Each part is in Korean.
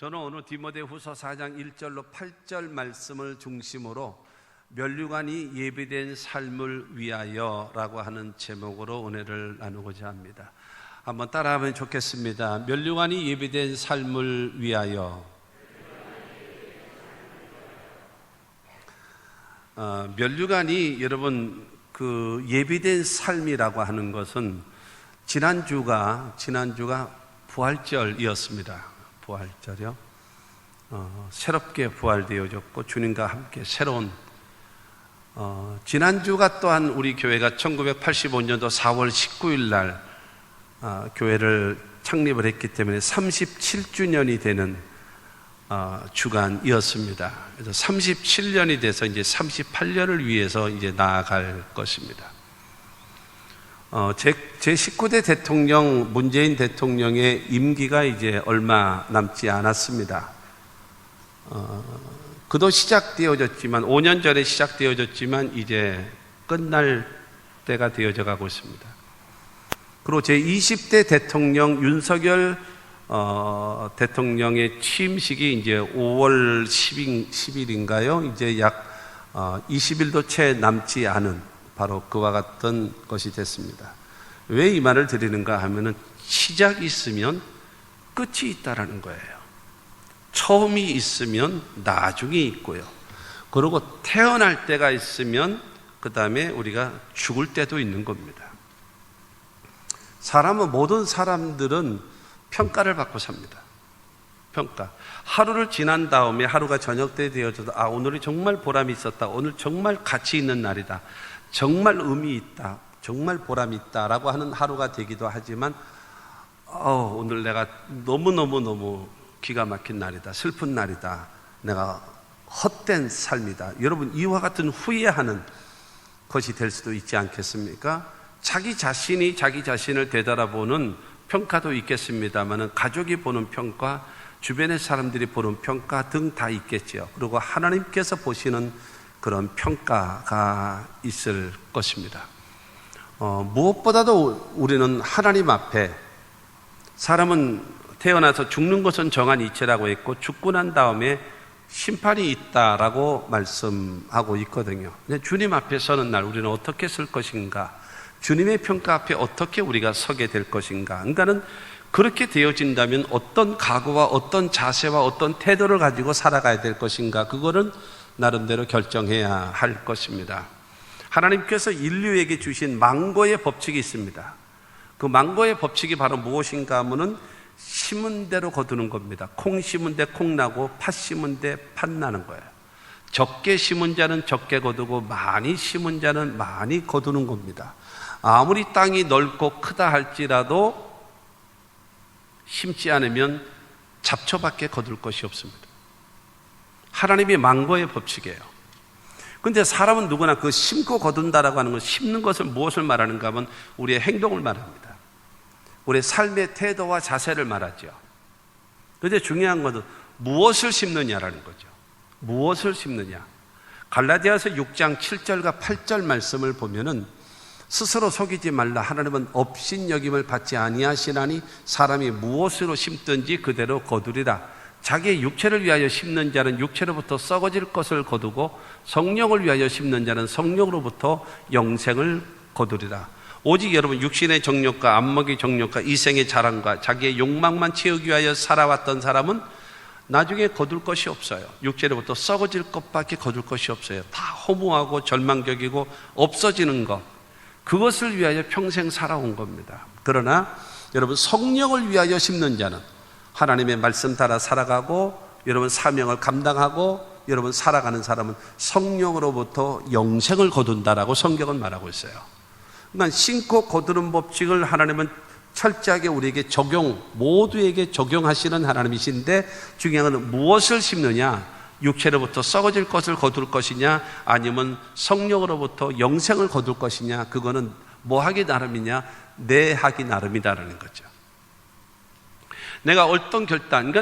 저는 오늘 디모데후서 4장 1절로 8절 말씀을 중심으로 면류관이 예비된 삶을 위하여라고 하는 제목으로 은혜를 나누고자 합니다. 한번 따라하면 좋겠습니다. 면류관이 예비된 삶을 위하여. 면류관이 여러분 그 예비된 삶이라고 하는 것은 지난주가 부활절이었습니다. 부활절이요. 새롭게 부활되어졌고 주님과 함께 새로운 지난주가 또한 우리 교회가 1985년도 4월 19일 날 교회를 창립을 했기 때문에 37주년이 되는 주간이었습니다. 그래서 37년이 돼서 이제 38년을 위해서 이제 나아갈 것입니다. 제 19대 대통령 문재인 대통령의 임기가 이제 얼마 남지 않았습니다. 그도 시작되어졌지만 5년 전에 시작되어졌지만 이제 끝날 때가 되어져 가고 있습니다. 그리고 제 20대 대통령 윤석열 대통령의 취임식이 이제 5월 10일인가요? 이제 약 20일도 채 남지 않은 바로 그와 같은 것이 됐습니다. 왜 이 말을 드리는가 하면은 시작이 있으면 끝이 있다라는 거예요. 처음이 있으면 나중이 있고요. 그리고 태어날 때가 있으면 그 다음에 우리가 죽을 때도 있는 겁니다. 모든 사람들은 평가를 받고 삽니다. 평가. 하루를 지난 다음에 하루가 저녁 때 되어져도 오늘이 정말 보람이 있었다. 오늘 정말 가치 있는 날이다. 정말 의미 있다. 정말 보람이 있다라고 하는 하루가 되기도 하지만 오늘 내가 너무 기가 막힌 날이다. 슬픈 날이다. 내가 헛된 삶이다. 여러분 이와 같은 후회하는 것이 될 수도 있지 않겠습니까? 자기 자신이 자기 자신을 되돌아보는 평가도 있겠습니다만 가족이 보는 평가, 주변의 사람들이 보는 평가 등 다 있겠죠. 그리고 하나님께서 보시는 그런 평가가 있을 것입니다. 무엇보다도 우리는 하나님 앞에 사람은 태어나서 죽는 것은 정한 이치라고 했고 죽고 난 다음에 심판이 있다라고 말씀하고 있거든요. 근데 주님 앞에 서는 날 우리는 어떻게 설 것인가? 주님의 평가 앞에 어떻게 우리가 서게 될 것인가? 그러니까는 그렇게 되어진다면 어떤 각오와 어떤 자세와 어떤 태도를 가지고 살아가야 될 것인가? 그거는 나름대로 결정해야 할 것입니다. 하나님께서 인류에게 주신 망고의 법칙이 있습니다. 그 망고의 법칙이 바로 무엇인가 하면은 심은 대로 거두는 겁니다. 콩 심은 데 콩 나고 팥 심은 데 팥 나는 거예요. 적게 심은 자는 적게 거두고 많이 심은 자는 많이 거두는 겁니다. 아무리 땅이 넓고 크다 할지라도 심지 않으면 잡초밖에 거둘 것이 없습니다. 하나님의 망고의 법칙이에요. 그런데 사람은 누구나 그 심고 거둔다라고 하는 건 심는 것을 무엇을 말하는가 하면 우리의 행동을 말합니다. 우리의 삶의 태도와 자세를 말하죠. 그런데 중요한 것은 무엇을 심느냐라는 거죠. 무엇을 심느냐. 갈라디아서 6장 7절과 8절 말씀을 보면은 스스로 속이지 말라. 하나님은 업신여김을 받지 아니하시나니 사람이 무엇으로 심든지 그대로 거두리라. 자기의 육체를 위하여 심는 자는 육체로부터 썩어질 것을 거두고 성령을 위하여 심는 자는 성령으로부터 영생을 거두리라. 오직 여러분 육신의 정욕과 안목의 정욕과 이생의 자랑과 자기의 욕망만 채우기 위하여 살아왔던 사람은 나중에 거둘 것이 없어요. 육체로부터 썩어질 것밖에 거둘 것이 없어요. 다 허무하고 절망적이고 없어지는 것, 그것을 위하여 평생 살아온 겁니다. 그러나 여러분 성령을 위하여 심는 자는 하나님의 말씀 따라 살아가고 여러분 사명을 감당하고 여러분 살아가는 사람은 성령으로부터 영생을 거둔다라고 성경은 말하고 있어요. 그러니까 심고 거두는 법칙을 하나님은 철저하게 우리에게 모두에게 적용하시는 하나님이신데 중요한 건 무엇을 심느냐? 육체로부터 썩어질 것을 거둘 것이냐 아니면 성령으로부터 영생을 거둘 것이냐, 그거는 뭐 하기 나름이냐? 내 하기 나름이다라는 거죠. 내가 어떤 결단,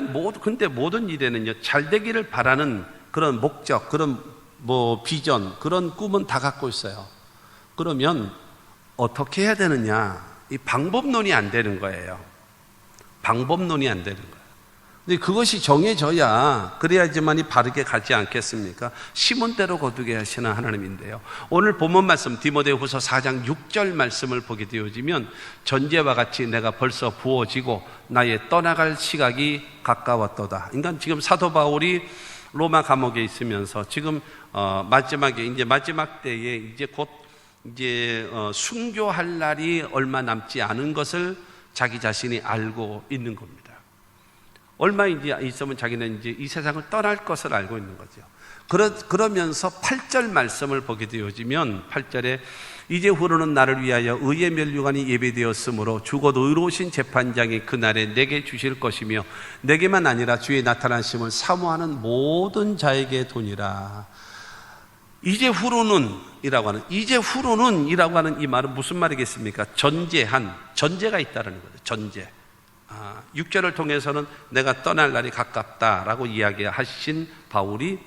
근데 모든 일에는요, 잘 되기를 바라는 그런 목적, 그런 비전, 그런 꿈은 다 갖고 있어요. 그러면 어떻게 해야 되느냐? 이 방법론이 안 되는 거예요. 방법론이 안 되는 거예요. 근데 그것이 정해져야 그래야지만이 바르게 가지 않겠습니까? 심은 대로 거두게 하시는 하나님인데요. 오늘 본문 말씀 디모데후서 4장 6절 말씀을 보게 되어지면 전제와 같이 내가 벌써 부어지고 나의 떠나갈 시각이 가까웠도다. 그러니까 지금 사도 바울이 로마 감옥에 있으면서 지금 마지막에 이제 마지막 때에 이제 곧 이제 순교할 날이 얼마 남지 않은 것을 자기 자신이 알고 있는 겁니다. 얼마 이제 있으면 자기는 이제 이 세상을 떠날 것을 알고 있는 거죠. 그러면서 8절 말씀을 보게 되어지면 8절에 이제 후로는 나를 위하여 의의 면류관이 예배되었으므로 죽어도 의로우신 재판장이 그날에 내게 주실 것이며 내게만 아니라 주의 나타나심을 사모하는 모든 자에게 도니라. 이제 후로는 이라고 하는 이 말은 무슨 말이겠습니까? 전제가 있다는 거죠. 전제. 6절을 통해서는 내가 떠날 날이 가깝다라고 이야기하신 바울이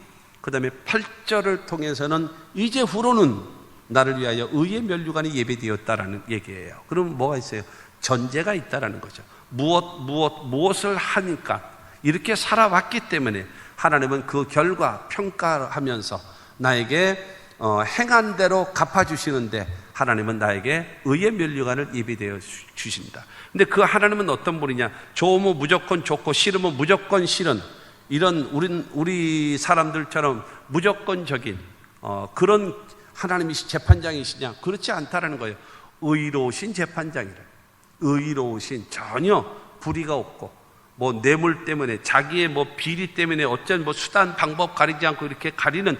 그 다음에 8절을 통해서는 이제 후로는 나를 위하여 의의 면류관이 예배되었다라는 얘기예요. 그럼 뭐가 있어요? 전제가 있다라는 거죠. 무엇을 하니까 이렇게 살아왔기 때문에 하나님은 그 결과 평가하면서 나에게 행한 대로 갚아주시는데 하나님은 나에게 의의 면류관을 예비되어 주신다. 근데 그 하나님은 어떤 분이냐? 좋으면 무조건 좋고 싫으면 무조건 싫은 이런 우리 사람들처럼 무조건적인 그런 하나님이 재판장이시냐? 그렇지 않다라는 거예요. 의로우신 재판장이래. 의로우신, 전혀 불의가 없고 뭐 뇌물 때문에 자기의 뭐 비리 때문에 어쩐 뭐 수단 방법 가리지 않고 이렇게 가리는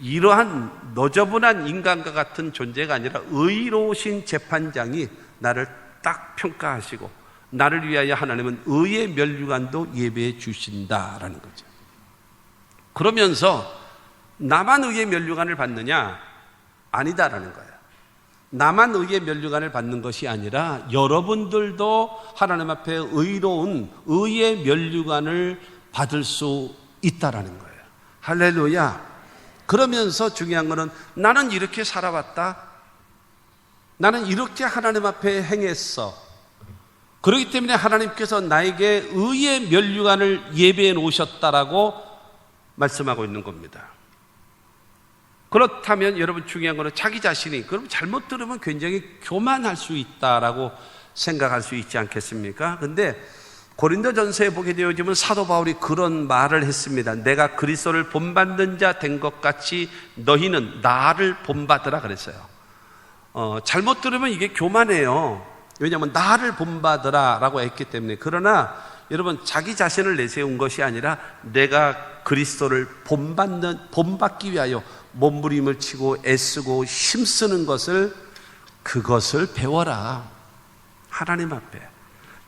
이러한 너저분한 인간과 같은 존재가 아니라 의로우신 재판장이 나를 딱 평가하시고 나를 위하여 하나님은 의의 면류관도 예배해 주신다라는 거죠. 그러면서 나만 의의 면류관을 받느냐? 아니다라는 거예요. 나만 의의 면류관을 받는 것이 아니라 여러분들도 하나님 앞에 의로운 의의 면류관을 받을 수 있다라는 거예요. 할렐루야. 그러면서 중요한 것은 나는 이렇게 살아왔다. 나는 이렇게 하나님 앞에 행했어. 그렇기 때문에 하나님께서 나에게 의의 면류관을 예배해 놓으셨다라고 말씀하고 있는 겁니다. 그렇다면 여러분 중요한 것은 자기 자신이 그럼 잘못 들으면 굉장히 교만할 수 있다라고 생각할 수 있지 않겠습니까? 근데 고린도전서에 보게 되어지면 사도 바울이 그런 말을 했습니다. 내가 그리스도를 본받는 자 된 것 같이 너희는 나를 본받으라 그랬어요. 잘못 들으면 이게 교만해요. 왜냐하면 나를 본받으라 라고 했기 때문에. 그러나 여러분 자기 자신을 내세운 것이 아니라 내가 그리스도를 본받기 위하여 몸부림을 치고 애쓰고 힘쓰는 그것을 배워라. 하나님 앞에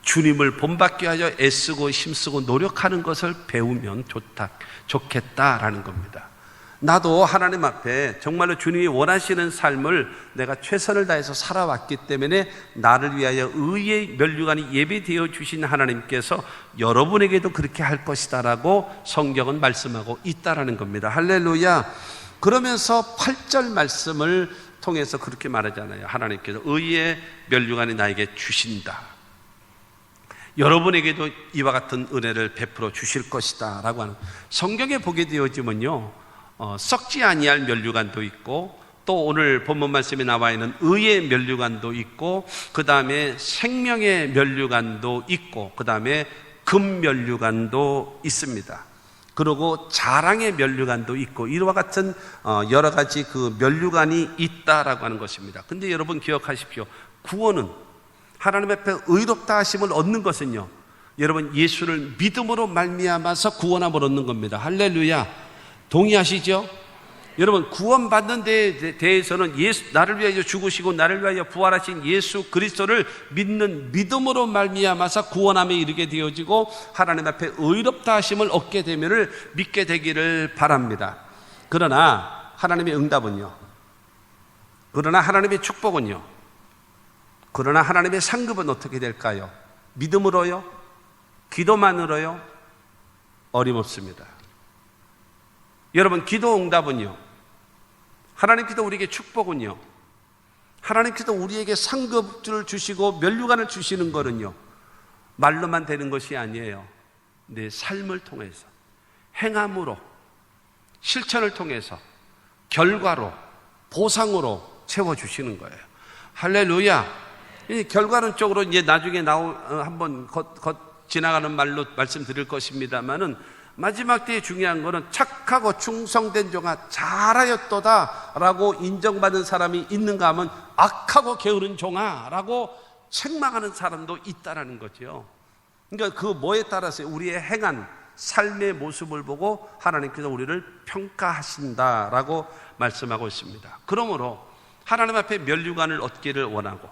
주님을 본받기 위하여 애쓰고 힘쓰고 노력하는 것을 배우면 좋겠다라는 겁니다. 나도 하나님 앞에 정말로 주님이 원하시는 삶을 내가 최선을 다해서 살아왔기 때문에 나를 위하여 의의 면류관이 예배되어 주신 하나님께서 여러분에게도 그렇게 할 것이다라고 성경은 말씀하고 있다라는 겁니다. 할렐루야. 그러면서 8절 말씀을 통해서 그렇게 말하잖아요. 하나님께서 의의 면류관이 나에게 주신다. 여러분에게도 이와 같은 은혜를 베풀어 주실 것이다 라고 하는, 성경에 보게 되어지면요 썩지 아니할 면류관도 있고 또 오늘 본문 말씀에 나와 있는 의의 면류관도 있고 그 다음에 생명의 면류관도 있고 그 다음에 금 면류관도 있습니다. 그리고 자랑의 면류관도 있고 이와 같은 여러 가지 그 면류관이 있다라고 하는 것입니다. 근데 여러분 기억하십시오. 구원은 하나님 앞에 의롭다 하심을 얻는 것은요 여러분 예수를 믿음으로 말미암아서 구원함을 얻는 겁니다. 할렐루야. 동의하시죠? 여러분 구원받는 데에 대해서는 나를 위하여 죽으시고 나를 위하여 부활하신 예수 그리스도를 믿는 믿음으로 말미암아서 구원함에 이르게 되어지고 하나님 앞에 의롭다 하심을 얻게 되면을 믿게 되기를 바랍니다. 그러나 하나님의 응답은요, 그러나 하나님의 축복은요, 그러나 하나님의 상급은 어떻게 될까요? 믿음으로요? 기도만으로요? 어림없습니다. 여러분 기도 응답은요, 하나님께서 우리에게 축복은요, 하나님께서 우리에게 상급을 주시고 면류관을 주시는 거는요 말로만 되는 것이 아니에요. 내 삶을 통해서, 행함으로, 실천을 통해서, 결과로, 보상으로 채워주시는 거예요. 할렐루야. 이 결과론적으로 이제 나중에 한번 지나가는 말로 말씀드릴 것입니다만은, 마지막 때에 중요한 거는 착하고 충성된 종아 잘하였도다 라고 인정받는 사람이 있는가 하면, 악하고 게으른 종아 라고 책망하는 사람도 있다라는 거죠. 그러니까 그 뭐에 따라서 우리의 행한 삶의 모습을 보고 하나님께서 우리를 평가하신다라고 말씀하고 있습니다. 그러므로 하나님 앞에 면류관을 얻기를 원하고,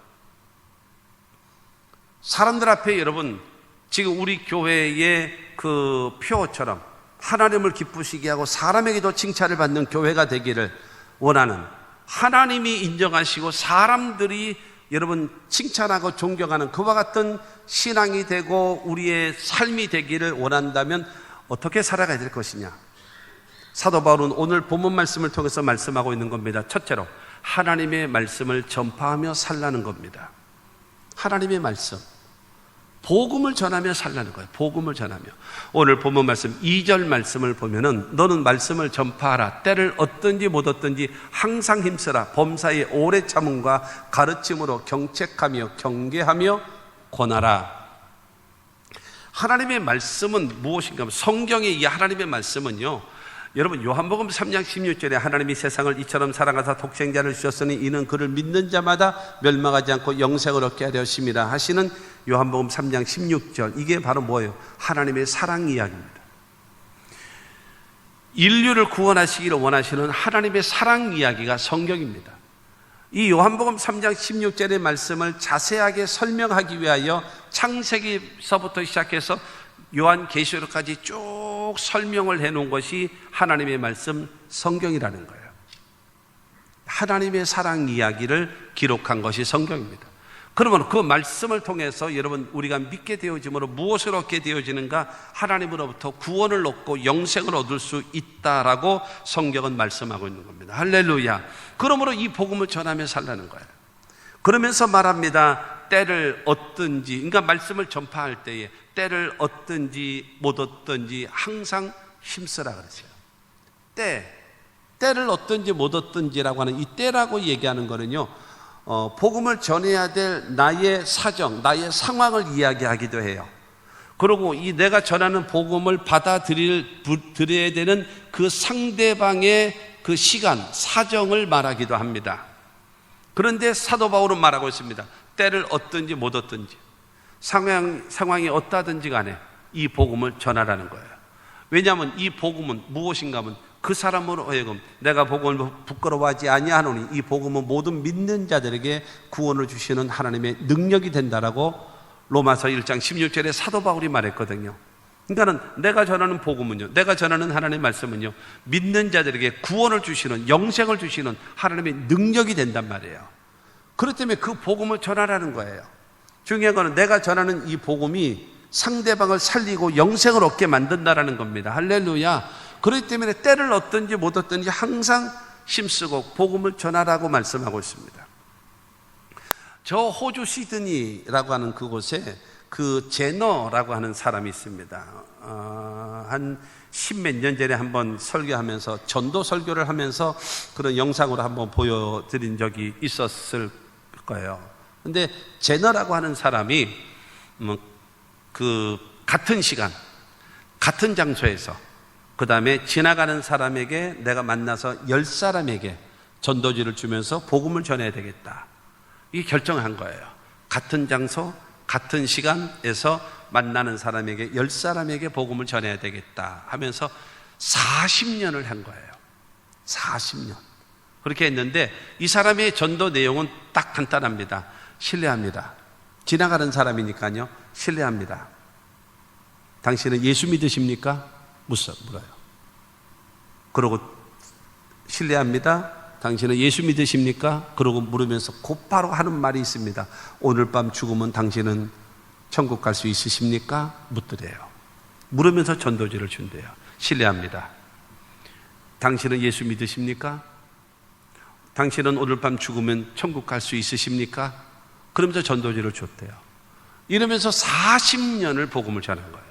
사람들 앞에 여러분 지금 우리 교회의 그 표처럼 하나님을 기쁘시게 하고 사람에게도 칭찬을 받는 교회가 되기를 원하는, 하나님이 인정하시고 사람들이 여러분 칭찬하고 존경하는 그와 같은 신앙이 되고 우리의 삶이 되기를 원한다면 어떻게 살아가야 될 것이냐? 사도 바울은 오늘 본문 말씀을 통해서 말씀하고 있는 겁니다. 첫째로 하나님의 말씀을 전파하며 살라는 겁니다. 하나님의 말씀, 복음을 전하며 살라는 거예요. 복음을 전하며. 오늘 본문 말씀 2절 말씀을 보면은, 너는 말씀을 전파하라. 때를 얻든지 못 얻든지 항상 힘쓰라. 범사에 오래 참음과 가르침으로 경책하며 경계하며 권하라. 하나님의 말씀은 무엇인가 하면, 성경의 이 하나님의 말씀은요, 여러분 요한복음 3장 16절에 하나님이 세상을 이처럼 사랑하사 독생자를 주셨으니 이는 그를 믿는 자마다 멸망하지 않고 영생을 얻게 하려 하심이라 하시는 요한복음 3장 16절, 이게 바로 뭐예요? 하나님의 사랑 이야기입니다. 인류를 구원하시기를 원하시는 하나님의 사랑 이야기가 성경입니다. 이 요한복음 3장 16절의 말씀을 자세하게 설명하기 위하여 창세기서부터 시작해서 요한계시록까지 쭉 설명을 해놓은 것이 하나님의 말씀 성경이라는 거예요. 하나님의 사랑 이야기를 기록한 것이 성경입니다. 그러면 그 말씀을 통해서 여러분 우리가 믿게 되어짐으로 무엇을 얻게 되어지는가? 하나님으로부터 구원을 얻고 영생을 얻을 수 있다라고 성경은 말씀하고 있는 겁니다. 할렐루야. 그러므로 이 복음을 전하며 살라는 거예요. 그러면서 말합니다. 때를 얻든지, 그러니까 말씀을 전파할 때에 때를 얻든지 못 얻든지 항상 힘쓰라 그랬어요. 때를 얻든지 못 얻든지라고 하는 이 때라고 얘기하는 거는요, 복음을 전해야 될 나의 사정, 나의 상황을 이야기하기도 해요. 그리고 이 내가 전하는 복음을 받아들여야 되는 그 상대방의 그 시간, 사정을 말하기도 합니다. 그런데 사도 바울은 말하고 있습니다. 때를 얻든지 못 얻든지, 상황이 어떠하든지 간에 이 복음을 전하라는 거예요. 왜냐하면 이 복음은 무엇인가 하면, 그 사람으로 하여금 내가 복음을 부끄러워하지 아니하노니 이 복음은 모든 믿는 자들에게 구원을 주시는 하나님의 능력이 된다라고 로마서 1장 16절에 사도 바울이 말했거든요. 그러니까는 내가 전하는 복음은요, 내가 전하는 하나님의 말씀은요, 믿는 자들에게 구원을 주시는, 영생을 주시는 하나님의 능력이 된단 말이에요. 그렇기 때문에 그 복음을 전하라는 거예요. 중요한 거는 내가 전하는 이 복음이 상대방을 살리고 영생을 얻게 만든다라는 겁니다. 할렐루야. 그렇기 때문에 때를 얻든지 못 얻든지 항상 힘쓰고 복음을 전하라고 말씀하고 있습니다. 저 호주 시드니라고 하는 그곳에 그 제너라고 하는 사람이 있습니다. 한 10몇 년 전에 한번 설교하면서, 전도 설교를 하면서 그런 영상으로 한번 보여드린 적이 있었을 거예요. 근데 제너라고 하는 사람이 그 같은 시간, 같은 장소에서, 그 다음에 지나가는 사람에게 내가 만나서 10사람에게 전도지를 주면서 복음을 전해야 되겠다, 이 결정한 거예요. 같은 장소, 같은 시간에서 만나는 사람에게 10사람에게 복음을 전해야 되겠다 하면서 40년을 한 거예요. 40년. 그렇게 했는데 이 사람의 전도 내용은 딱 간단합니다. 신뢰합니다. 지나가는 사람이니까요, 신뢰합니다. 당신은 예수 믿으십니까? 물어요. 그러고 신뢰합니다. 당신은 예수 믿으십니까? 그러고 물으면서 곧바로 하는 말이 있습니다. 오늘 밤 죽으면 당신은 천국 갈 수 있으십니까? 묻더래요. 물으면서 전도지를 준대요. 신뢰합니다. 당신은 예수 믿으십니까? 당신은 오늘 밤 죽으면 천국 갈 수 있으십니까? 그러면서 전도지를 줬대요. 이러면서 40년을 복음을 전한 거예요.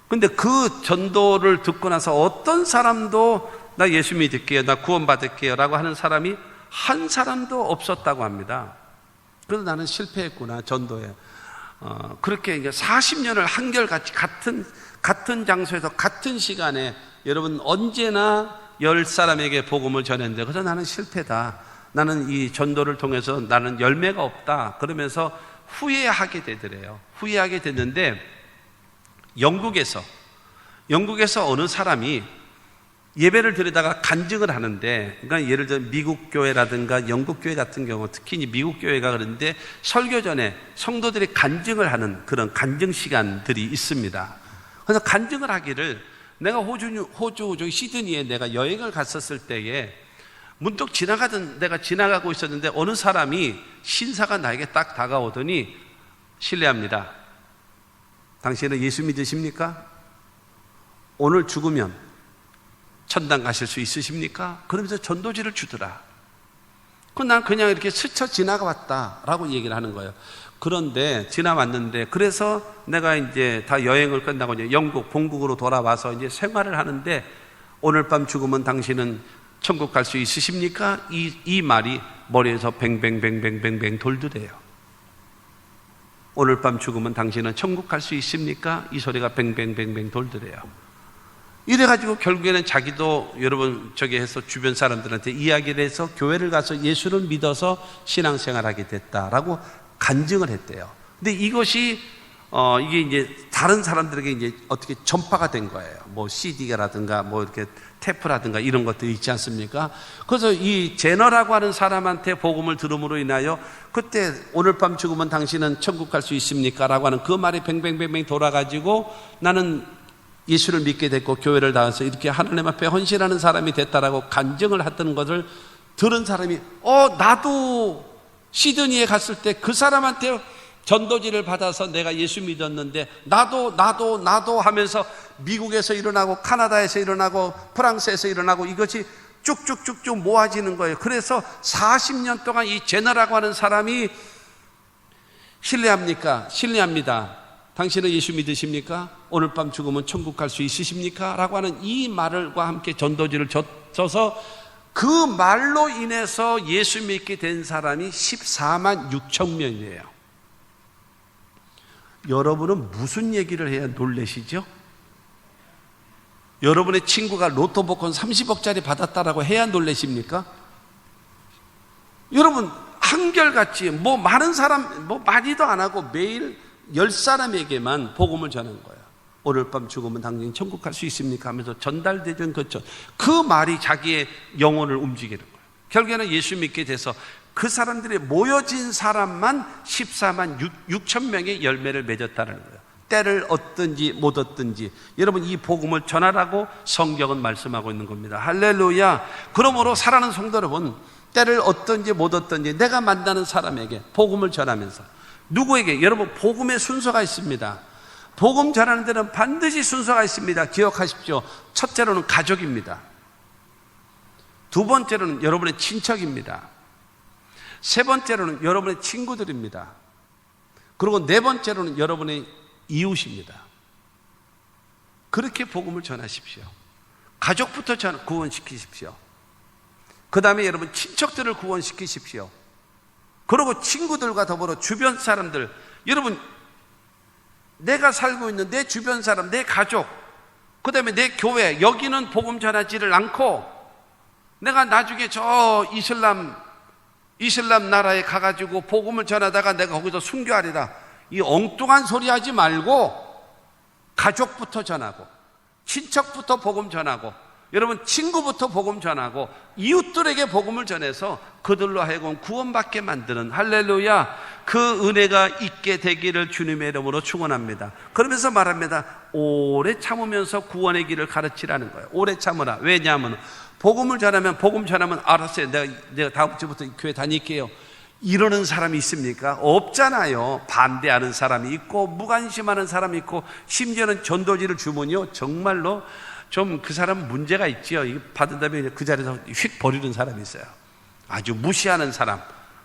근데 그 전도를 듣고 나서 어떤 사람도 나 예수 믿을게요, 나 구원받을게요 라고 하는 사람이 한 사람도 없었다고 합니다. 그래서 나는 실패했구나, 전도에. 그렇게 40년을 한결같이 같은 장소에서 같은 시간에 여러분 언제나 10사람에게 복음을 전했는데, 그래서 나는 실패다, 나는 이 전도를 통해서 나는 열매가 없다 그러면서 후회하게 되더래요. 후회하게 됐는데 영국에서 어느 사람이 예배를 드리다가 간증을 하는데, 그러니까 예를 들어 미국 교회라든가 영국 교회 같은 경우, 특히 미국 교회가 그런데 설교 전에 성도들이 간증을 하는 그런 간증 시간들이 있습니다. 그래서 간증을 하기를, 내가 호주 시드니에 내가 여행을 갔었을 때에 문득 내가 지나가고 있었는데 어느 사람이 신사가 나에게 딱 다가오더니, 실례합니다, 당신은 예수 믿으십니까? 오늘 죽으면 천당 가실 수 있으십니까? 그러면서 전도지를 주더라. 난 그냥 이렇게 스쳐 지나가봤다라고 얘기를 하는 거예요. 그런데 지나왔는데, 그래서 내가 이제 다 여행을 끝나고 이제 영국 본국으로 돌아와서 이제 생활을 하는데, 오늘 밤 죽으면 당신은 천국 갈 수 있으십니까? 이 말이 머리에서 뱅뱅뱅뱅뱅뱅 돌더래요. 오늘 밤 죽으면 당신은 천국 갈 수 있습니까? 이 소리가 뱅뱅뱅뱅 돌더래요. 이래가지고 결국에는 자기도 여러분 해서 주변 사람들한테 이야기를 해서 교회를 가서 예수를 믿어서 신앙생활하게 됐다라고 간증을 했대요. 근데 이것이 이게 이제 다른 사람들에게 이제 어떻게 전파가 된 거예요. 뭐 CD라든가 뭐 이렇게 테프라든가 이런 것들이 있지 않습니까? 그래서 이 제너라고 하는 사람한테 복음을 들음으로 인하여 그때 오늘 밤 죽으면 당신은 천국 갈 수 있습니까? 라고 하는 그 말이 뱅뱅뱅뱅 돌아가지고 나는 예수를 믿게 됐고 교회를 나와서 이렇게 하나님 앞에 헌신하는 사람이 됐다라고 간증을 했던 것을 들은 사람이 나도 시드니에 갔을 때 그 사람한테 전도지를 받아서 내가 예수 믿었는데 나도 하면서 미국에서 일어나고 카나다에서 일어나고 프랑스에서 일어나고 이것이 쭉쭉쭉쭉 모아지는 거예요. 그래서 40년 동안 이 제너라고 하는 사람이 실례합니까? 실례합니다. 당신은 예수 믿으십니까? 오늘 밤 죽으면 천국 갈 수 있으십니까? 라고 하는 이 말과 함께 전도지를 줘서 그 말로 인해서 예수 믿게 된 사람이 14만 6천 명이에요. 여러분은 무슨 얘기를 해야 놀라시죠? 여러분의 친구가 로또 복권 30억짜리 받았다라고 해야 놀라십니까? 여러분 한결같이 많은 사람 많이도 안 하고 매일 10사람에게만 복음을 전한 거예요. 오늘 밤 죽으면 당신 천국 갈 수 있습니까? 하면서 전달되던 그 말이 자기의 영혼을 움직이는 거예요. 결국에는 예수 믿게 돼서 그 사람들이 모여진 사람만 14만 6천 명의 열매를 맺었다는 거예요. 때를 얻든지 못 얻든지 여러분 이 복음을 전하라고 성경은 말씀하고 있는 겁니다. 할렐루야. 그러므로 사랑하는 성도 여러분, 때를 얻든지 못 얻든지 내가 만나는 사람에게 복음을 전하면서, 누구에게? 여러분 복음의 순서가 있습니다. 복음 전하는 데는 반드시 순서가 있습니다. 기억하십시오. 첫째로는 가족입니다. 두 번째로는 여러분의 친척입니다. 세 번째로는 여러분의 친구들입니다. 그리고 네 번째로는 여러분의 이웃입니다. 그렇게 복음을 전하십시오. 가족부터 구원시키십시오. 그 다음에 여러분 친척들을 구원시키십시오. 그리고 친구들과 더불어 주변 사람들, 여러분 내가 살고 있는 내 주변 사람, 내 가족, 그 다음에 내 교회, 여기는 복음 전하지를 않고 내가 나중에 저 이슬람 나라에 가가지고 복음을 전하다가 내가 거기서 순교하리라, 이 엉뚱한 소리 하지 말고 가족부터 전하고 친척부터 복음 전하고 여러분 친구부터 복음 전하고 이웃들에게 복음을 전해서 그들로 하여금 구원받게 만드는, 할렐루야, 그 은혜가 있게 되기를 주님의 이름으로 축원합니다. 그러면서 말합니다. 오래 참으면서 구원의 길을 가르치라는 거예요. 오래 참으라. 왜냐하면 복음을 전하면 알았어요, 내가 다음 주부터 교회 다닐게요, 이러는 사람이 있습니까? 없잖아요. 반대하는 사람이 있고 무관심하는 사람이 있고 심지어는 전도지를 주면요 정말로 좀 그 사람 문제가 있지요. 이거 받은 다음에 그 자리에서 휙 버리는 사람이 있어요. 아주 무시하는 사람,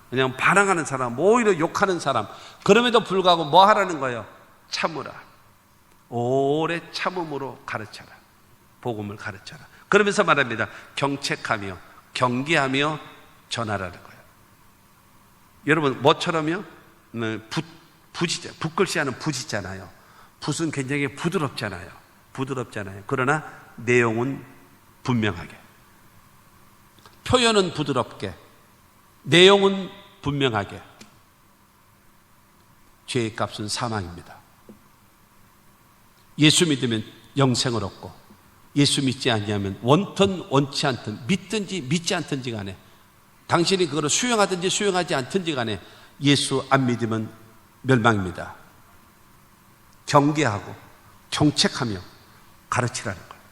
그냥 반항하는 사람, 오히려 욕하는 사람. 그럼에도 불구하고 뭐 하라는 거예요? 참으라. 오래 참음으로 가르쳐라. 복음을 가르쳐라. 그러면서 말합니다. 경책하며 경계하며 전하라는 거예요. 여러분 뭐처럼요? 붓글씨 하는 붓이잖아요. 붓은 굉장히 부드럽잖아요. 그러나 내용은 분명하게, 표현은 부드럽게, 내용은 분명하게. 죄의 값은 사망입니다. 예수 믿으면 영생을 얻고, 예수 믿지 않냐면 원턴 원치 않든, 믿든지 믿지 않든지 간에, 당신이 그거를 수용하든지 수용하지 않든지 간에 예수 안 믿으면 멸망입니다. 경계하고 경책하며 가르치라는 거예요.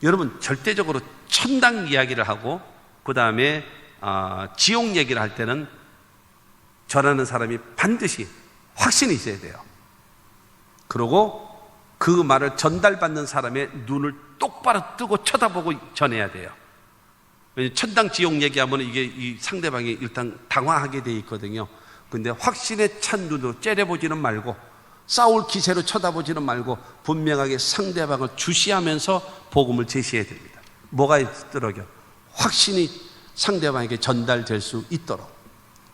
여러분 절대적으로 천당 이야기를 하고 그 다음에 지옥 얘기를 할 때는 전하는 사람이 반드시 확신이 있어야 돼요. 그리고 그 말을 전달받는 사람의 눈을 똑바로 뜨고 쳐다보고 전해야 돼요. 천당 지옥 얘기하면 이게 이 상대방이 일단 당황하게 돼 있거든요. 근데 확신에 찬 눈으로 째려보지는 말고, 싸울 기세로 쳐다보지는 말고 분명하게 상대방을 주시하면서 복음을 제시해야 됩니다. 뭐가 있더라고요? 확신이 상대방에게 전달될 수 있도록.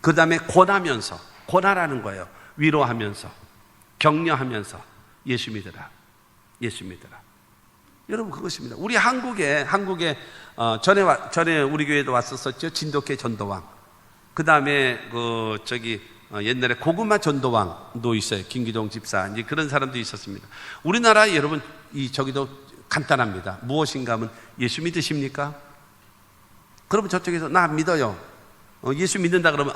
그 다음에 권하면서, 권하라는 거예요. 위로하면서, 격려하면서 예수 믿으라. 예수 믿으라. 여러분 그것입니다. 우리 한국에 전에 우리 교회도 왔었었죠. 진돗개 전도왕. 그 다음에 옛날에 고구마 전도왕도 있어요. 김기동 집사. 이제 그런 사람도 있었습니다. 우리나라 여러분 저기도 간단합니다. 무엇인가 하면 예수 믿으십니까? 그러면 저쪽에서 나 믿어요. 예수 믿는다 그러면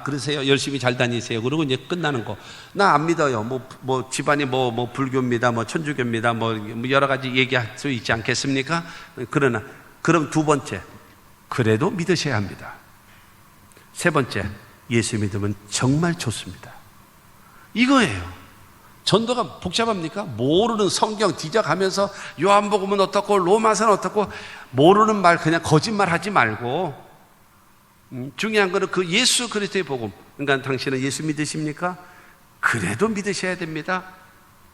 그러세요? 열심히 잘 다니세요. 그러고 이제 끝나는 거. 나 안 믿어요. 뭐 집안이 뭐 불교입니다. 뭐 천주교입니다. 뭐 여러 가지 얘기할 수 있지 않겠습니까? 그럼 두 번째, 그래도 믿으셔야 합니다. 세 번째, 예수 믿으면 정말 좋습니다. 이거예요. 전도가 복잡합니까? 모르는 성경 뒤져가면서 요한복음은 어떻고 로마서는 어떻고 모르는 말 그냥 거짓말 하지 말고, 중요한 거는 그 예수 그리스도의 복음. 그러니까 당신은 예수 믿으십니까? 그래도 믿으셔야 됩니다.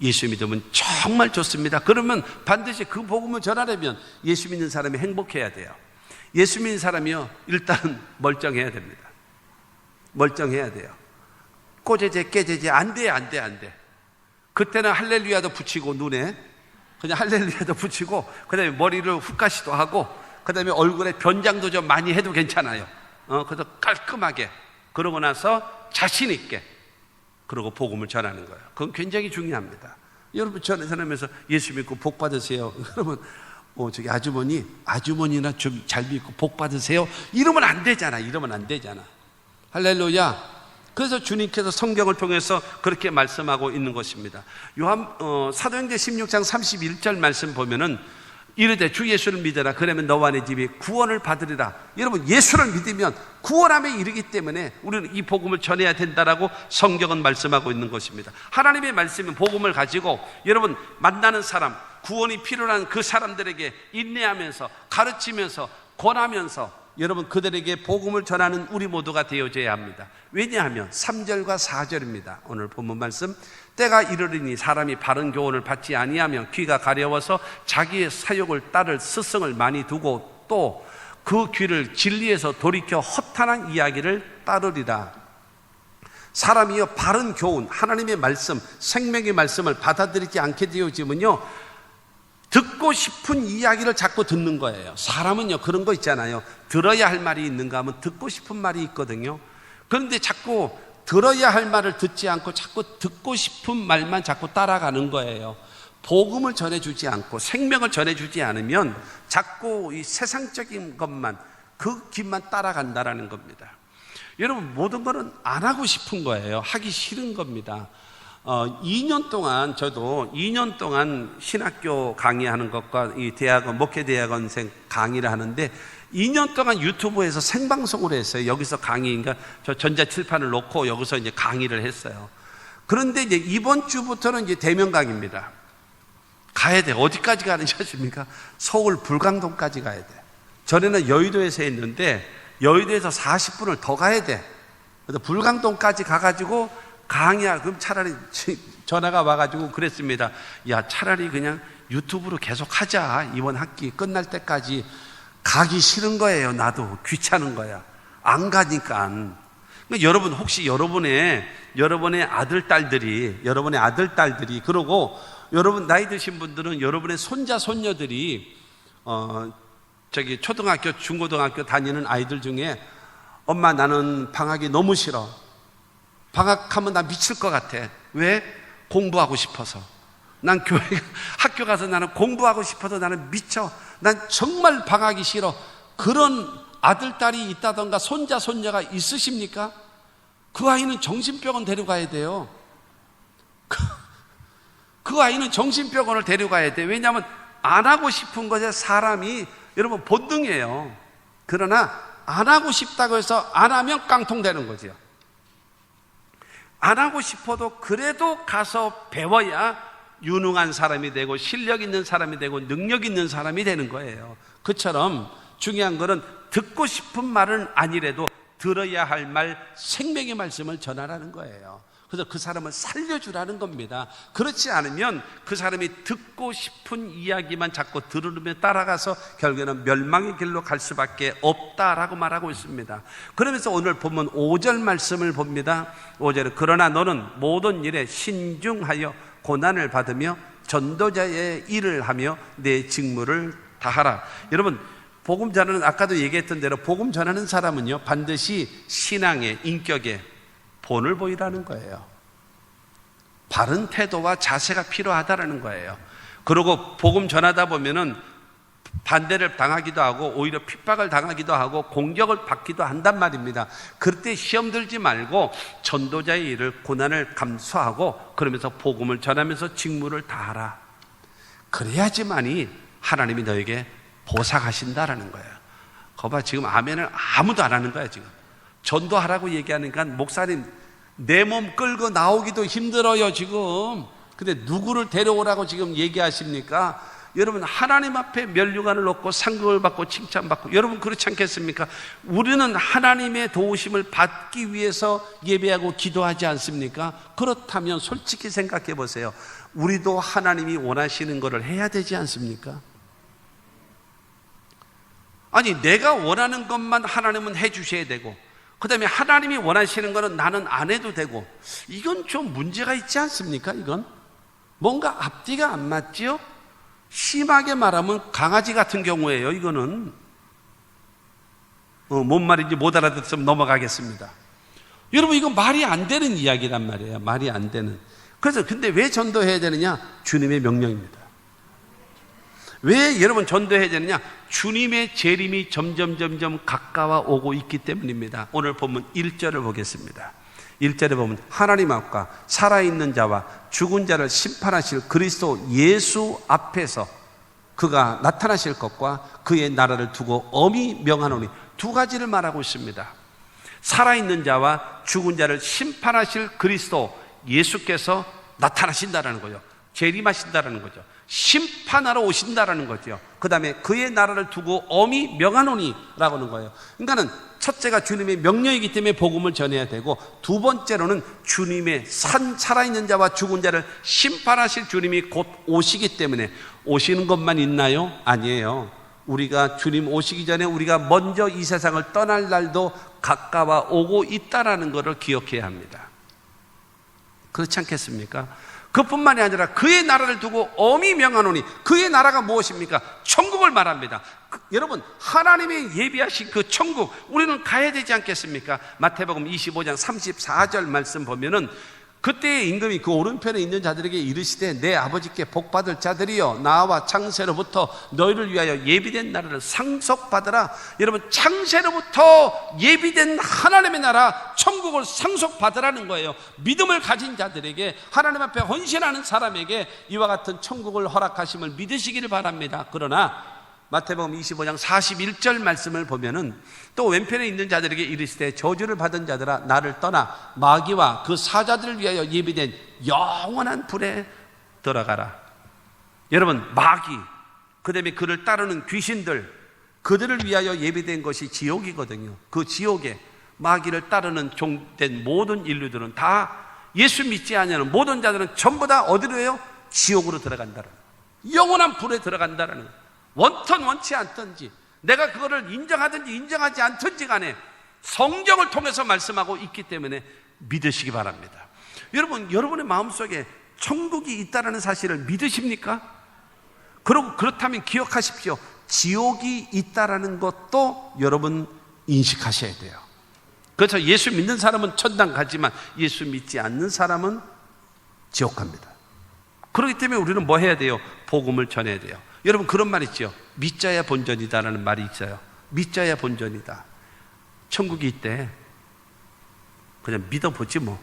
예수 믿으면 정말 좋습니다. 그러면 반드시 그 복음을 전하려면 예수 믿는 사람이 행복해야 돼요. 예수 믿는 사람이요, 일단 멀쩡해야 됩니다. 멀쩡해야 돼요. 꼬재재 깨재재 안 돼. 그때는 할렐루야도 붙이고, 눈에 그냥 할렐루야도 붙이고, 그 다음에 머리를 훅가시도 하고, 그 다음에 얼굴에 변장도 좀 많이 해도 괜찮아요. 그래서 깔끔하게, 그러고 나서 자신 있게, 그러고 복음을 전하는 거예요. 그건 굉장히 중요합니다. 여러분 전하면서 예수 믿고 복 받으세요. 그러면 저기 아주머니나 좀 잘 믿고 복 받으세요. 이러면 안 되잖아. 할렐루야. 그래서 주님께서 성경을 통해서 그렇게 말씀하고 있는 것입니다. 사도행전 16장 31절 말씀 보면은 이르되 주 예수를 믿어라. 그러면 너와 네 집이 구원을 받으리라. 여러분 예수를 믿으면 구원함에 이르기 때문에 우리는 이 복음을 전해야 된다라고 성경은 말씀하고 있는 것입니다. 하나님의 말씀은 복음을 가지고 여러분 만나는 사람, 구원이 필요한 그 사람들에게 인내하면서 가르치면서 권하면서 여러분 그들에게 복음을 전하는 우리 모두가 되어져야 합니다. 왜냐하면 3절과 4절입니다. 오늘 본문 말씀, 때가 이르리니 사람이 바른 교훈을 받지 아니하면 귀가 가려워서 자기의 사욕을 따를 스승을 많이 두고 또 그 귀를 진리에서 돌이켜 허탄한 이야기를 따르리라. 사람이요 바른 교훈, 하나님의 말씀, 생명의 말씀을 받아들이지 않게 되어지면요 듣고 싶은 이야기를 자꾸 듣는 거예요. 사람은요 그런 거 있잖아요. 들어야 할 말이 있는가 하면 듣고 싶은 말이 있거든요. 그런데 자꾸 들어야 할 말을 듣지 않고 자꾸 듣고 싶은 말만 자꾸 따라가는 거예요. 복음을 전해주지 않고 생명을 전해주지 않으면 자꾸 이 세상적인 것만, 그 길만 따라간다라는 겁니다. 여러분 모든 거는 안 하고 싶은 거예요. 하기 싫은 겁니다. 2년 동안 저도 2년 동안 신학교 강의하는 것과 이 대학원, 목회대학원생 강의를 하는데 2년 동안 유튜브에서 생방송을 했어요. 여기서 강의인가 저 전자칠판을 놓고 여기서 이제 강의를 했어요. 그런데 이제 이번 주부터는 이제 대면 강의입니다. 가야 돼. 어디까지 가는지 아십니까? 서울 불광동까지 가야 돼. 전에는 여의도에서 했는데 여의도에서 40분을 더 가야 돼. 그래서 불광동까지 가가지고 그럼 차라리 전화가 와가지고 그랬습니다. 야, 차라리 그냥 유튜브로 계속 하자. 이번 학기 끝날 때까지. 가기 싫은 거예요. 나도 귀찮은 거야. 안 가니까. 그러니까 여러분, 혹시 여러분의 아들, 딸들이, 그러고 여러분 나이 드신 분들은 여러분의 손자, 손녀들이 초등학교, 중고등학교 다니는 아이들 중에 엄마, 나는 방학이 너무 싫어. 방학하면 나 미칠 것 같아. 왜? 공부하고 싶어서. 난 학교 가서 나는 공부하고 싶어서 나는 미쳐. 난 정말 방학이 싫어. 그런 아들, 딸이 있다던가 손자, 손녀가 있으십니까? 그 아이는 정신병원 데려가야 돼요. 그 아이는 정신병원을 데려가야 돼요. 왜냐하면 안 하고 싶은 것에 사람이 여러분 본능이에요. 그러나 안 하고 싶다고 해서 안 하면 깡통되는 거죠. 안 하고 싶어도 그래도 가서 배워야 유능한 사람이 되고 실력 있는 사람이 되고 능력 있는 사람이 되는 거예요. 그처럼 중요한 거는 듣고 싶은 말은 아니래도 들어야 할 말, 생명의 말씀을 전하라는 거예요. 그래서 그 사람을 살려주라는 겁니다. 그렇지 않으면 그 사람이 듣고 싶은 이야기만 자꾸 들으며 따라가서 결국에는 멸망의 길로 갈 수밖에 없다라고 말하고 있습니다. 그러면서 오늘 본문 5절 말씀을 봅니다. 5절에 그러나 너는 모든 일에 신중하여 고난을 받으며 전도자의 일을 하며 내 직무를 다하라. 여러분, 복음 전하는, 아까도 얘기했던 대로 복음 전하는 사람은요 반드시 신앙의 인격에 본을 보이라는 거예요. 바른 태도와 자세가 필요하다라는 거예요. 그리고 복음 전하다 보면은 반대를 당하기도 하고 오히려 핍박을 당하기도 하고 공격을 받기도 한단 말입니다. 그때 시험 들지 말고 전도자의 일을, 고난을 감수하고 그러면서 복음을 전하면서 직무를 다하라. 그래야지만이 하나님이 너에게 보상하신다라는 거예요. 거봐, 지금 아멘을 아무도 안 하는 거야. 지금 전도하라고 얘기하니까 목사님 내 몸 끌고 나오기도 힘들어요 지금. 근데 누구를 데려오라고 지금 얘기하십니까? 여러분, 하나님 앞에 면류관을 놓고 상급을 받고 칭찬받고, 여러분 그렇지 않겠습니까? 우리는 하나님의 도우심을 받기 위해서 예배하고 기도하지 않습니까? 그렇다면 솔직히 생각해 보세요. 우리도 하나님이 원하시는 것을 해야 되지 않습니까? 아니, 내가 원하는 것만 하나님은 해 주셔야 되고, 그 다음에 하나님이 원하시는 것은 나는 안 해도 되고, 이건 좀 문제가 있지 않습니까? 이건 뭔가 앞뒤가 안 맞지요? 심하게 말하면 강아지 같은 경우예요. 이거는 뭔 말인지 못 알아듣으면 넘어가겠습니다. 여러분, 이건 말이 안 되는 이야기란 말이에요. 말이 안 되는. 그래서 근데 왜 전도해야 되느냐? 주님의 명령입니다. 왜 여러분 전도해야 되느냐? 주님의 재림이 점점 가까워 오고 있기 때문입니다. 오늘 본문 1절을 보겠습니다. 1절에 보면 하나님 앞과 살아있는 자와 죽은 자를 심판하실 그리스도 예수 앞에서 그가 나타나실 것과 그의 나라를 두고 엄히 명하노니, 두 가지를 말하고 있습니다. 살아있는 자와 죽은 자를 심판하실 그리스도 예수께서 나타나신다라는 거죠. 재림하신다라는 거죠. 심판하러 오신다라는 거죠. 그 다음에 그의 나라를 두고 엄히 명하노니 라고 하는 거예요. 그러니까는 첫째가 주님의 명령이기 때문에 복음을 전해야 되고, 두 번째로는 주님의 살아있는 자와 죽은 자를 심판하실 주님이 곧 오시기 때문에, 오시는 것만 있나요? 아니에요. 우리가 주님 오시기 전에 우리가 먼저 이 세상을 떠날 날도 가까워 오고 있다는 것을 기억해야 합니다. 그렇지 않겠습니까? 그뿐만이 아니라 그의 나라를 두고 엄히 명하노니, 그의 나라가 무엇입니까? 천국을 말합니다. 여러분, 하나님의 예비하신 그 천국, 우리는 가야 되지 않겠습니까? 마태복음 25장 34절 말씀 보면은, 그때의 임금이 그 오른편에 있는 자들에게 이르시되 내 아버지께 복받을 자들이여, 나와 창세로부터 너희를 위하여 예비된 나라를 상속받으라. 여러분, 창세로부터 예비된 하나님의 나라 천국을 상속받으라는 거예요. 믿음을 가진 자들에게, 하나님 앞에 헌신하는 사람에게 이와 같은 천국을 허락하심을 믿으시기를 바랍니다. 그러나 마태복음 25장 41절 말씀을 보면은 또 왼편에 있는 자들에게 이르시되 저주를 받은 자들아, 나를 떠나 마귀와 그 사자들을 위하여 예비된 영원한 불에 들어가라. 여러분, 마귀, 그 다음에 그를 따르는 귀신들, 그들을 위하여 예비된 것이 지옥이거든요. 그 지옥에 마귀를 따르는 종된 모든 인류들은 다 예수 믿지 않는 모든 자들은 전부 다 어디로 해요? 지옥으로 들어간다는 거예요. 영원한 불에 들어간다는 거예요. 원턴 원치 않든지 내가 그거를 인정하든지 인정하지 않든지 간에 성경을 통해서 말씀하고 있기 때문에 믿으시기 바랍니다. 여러분, 여러분의 마음속에 천국이 있다는 사실을 믿으십니까? 그렇다면 기억하십시오. 지옥이 있다는 것도 여러분 인식하셔야 돼요. 그렇죠. 예수 믿는 사람은 천당 가지만 예수 믿지 않는 사람은 지옥 갑니다. 그렇기 때문에 우리는 뭐 해야 돼요? 복음을 전해야 돼요. 여러분, 그런 말 있죠. 믿자야 본전이다라는 말이 있어요. 믿자야 본전이다. 천국이 있대. 그냥 믿어보지 뭐.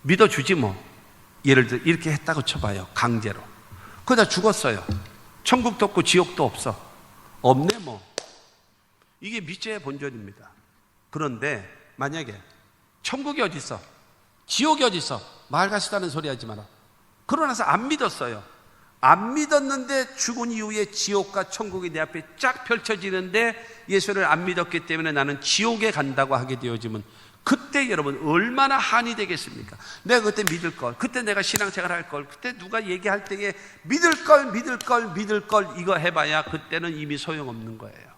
믿어주지 뭐. 예를 들어 이렇게 했다고 쳐봐요. 강제로. 그러다 죽었어요. 천국도 없고 지옥도 없어. 없네 뭐. 이게 믿자야 본전입니다. 그런데 만약에 천국이 어디 있어? 지옥이 어디 있어? 말 같지도 소리 하지 마라. 그러고 나서 안 믿었어요. 안 믿었는데 죽은 이후에 지옥과 천국이 내 앞에 쫙 펼쳐지는데 예수를 안 믿었기 때문에 나는 지옥에 간다고 하게 되어지면 그때 여러분 얼마나 한이 되겠습니까? 내가 그때 믿을 걸, 그때 내가 신앙생활 할 걸, 그때 누가 얘기할 때에 믿을 걸 이거 해봐야 그때는 이미 소용없는 거예요.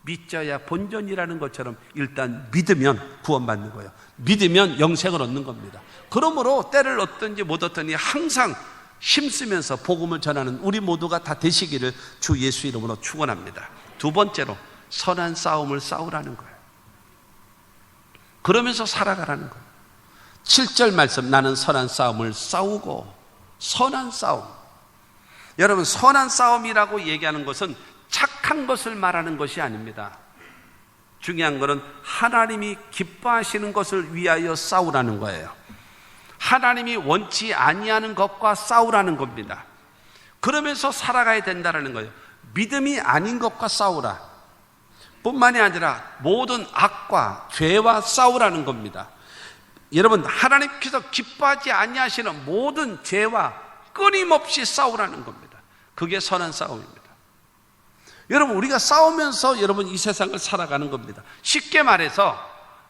믿자야 본전이라는 것처럼 일단 믿으면 구원받는 거예요. 믿으면 영생을 얻는 겁니다. 그러므로 때를 얻든지 못 얻든지 항상 힘쓰면서 복음을 전하는 우리 모두가 다 되시기를 주 예수 이름으로 축원합니다. 두 번째로 선한 싸움을 싸우라는 거예요. 그러면서 살아가라는 거예요. 7절 말씀, 나는 선한 싸움을 싸우고. 선한 싸움. 여러분, 선한 싸움이라고 얘기하는 것은 착한 것을 말하는 것이 아닙니다. 중요한 것은 하나님이 기뻐하시는 것을 위하여 싸우라는 거예요. 하나님이 원치 아니하는 것과 싸우라는 겁니다. 그러면서 살아가야 된다는 거예요. 믿음이 아닌 것과 싸우라 뿐만이 아니라 모든 악과 죄와 싸우라는 겁니다. 여러분, 하나님께서 기뻐하지 아니하시는 모든 죄와 끊임없이 싸우라는 겁니다. 그게 선한 싸움입니다. 여러분, 우리가 싸우면서 여러분 이 세상을 살아가는 겁니다. 쉽게 말해서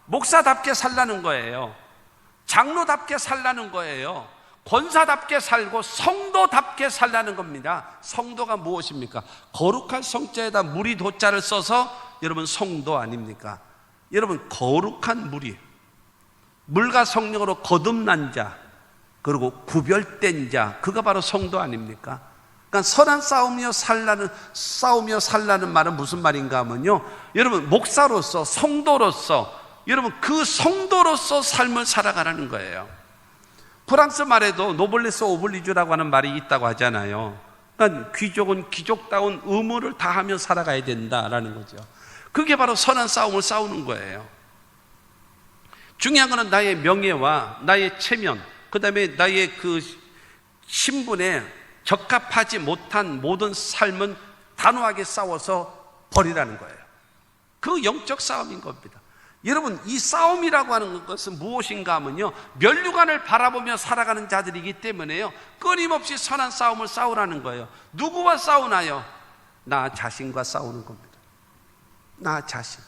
목사답게 살라는 거예요. 장로답게 살라는 거예요. 권사답게 살고 성도답게 살라는 겁니다. 성도가 무엇입니까? 거룩한 성자에다 무리 도자를 써서 여러분 성도 아닙니까? 여러분, 거룩한 무리, 물과 성령으로 거듭난 자, 그리고 구별된 자, 그가 바로 성도 아닙니까? 그러니까 선한 싸우며 살라는 말은 무슨 말인가 하면요, 여러분 목사로서 성도로서 여러분 그 성도로서 삶을 살아가라는 거예요. 프랑스 말에도 노블레스 오블리주라고 하는 말이 있다고 하잖아요. 그러니까 귀족은 귀족다운 의무를 다하며 살아가야 된다라는 거죠. 그게 바로 선한 싸움을 싸우는 거예요. 중요한 것은 나의 명예와 나의 체면, 그 다음에 나의 그 신분에 적합하지 못한 모든 삶은 단호하게 싸워서 버리라는 거예요. 그 영적 싸움인 겁니다. 여러분, 이 싸움이라고 하는 것은 무엇인가 하면요, 면류관을 바라보며 살아가는 자들이기 때문에요, 끊임없이 선한 싸움을 싸우라는 거예요. 누구와 싸우나요? 나 자신과 싸우는 겁니다. 나 자신.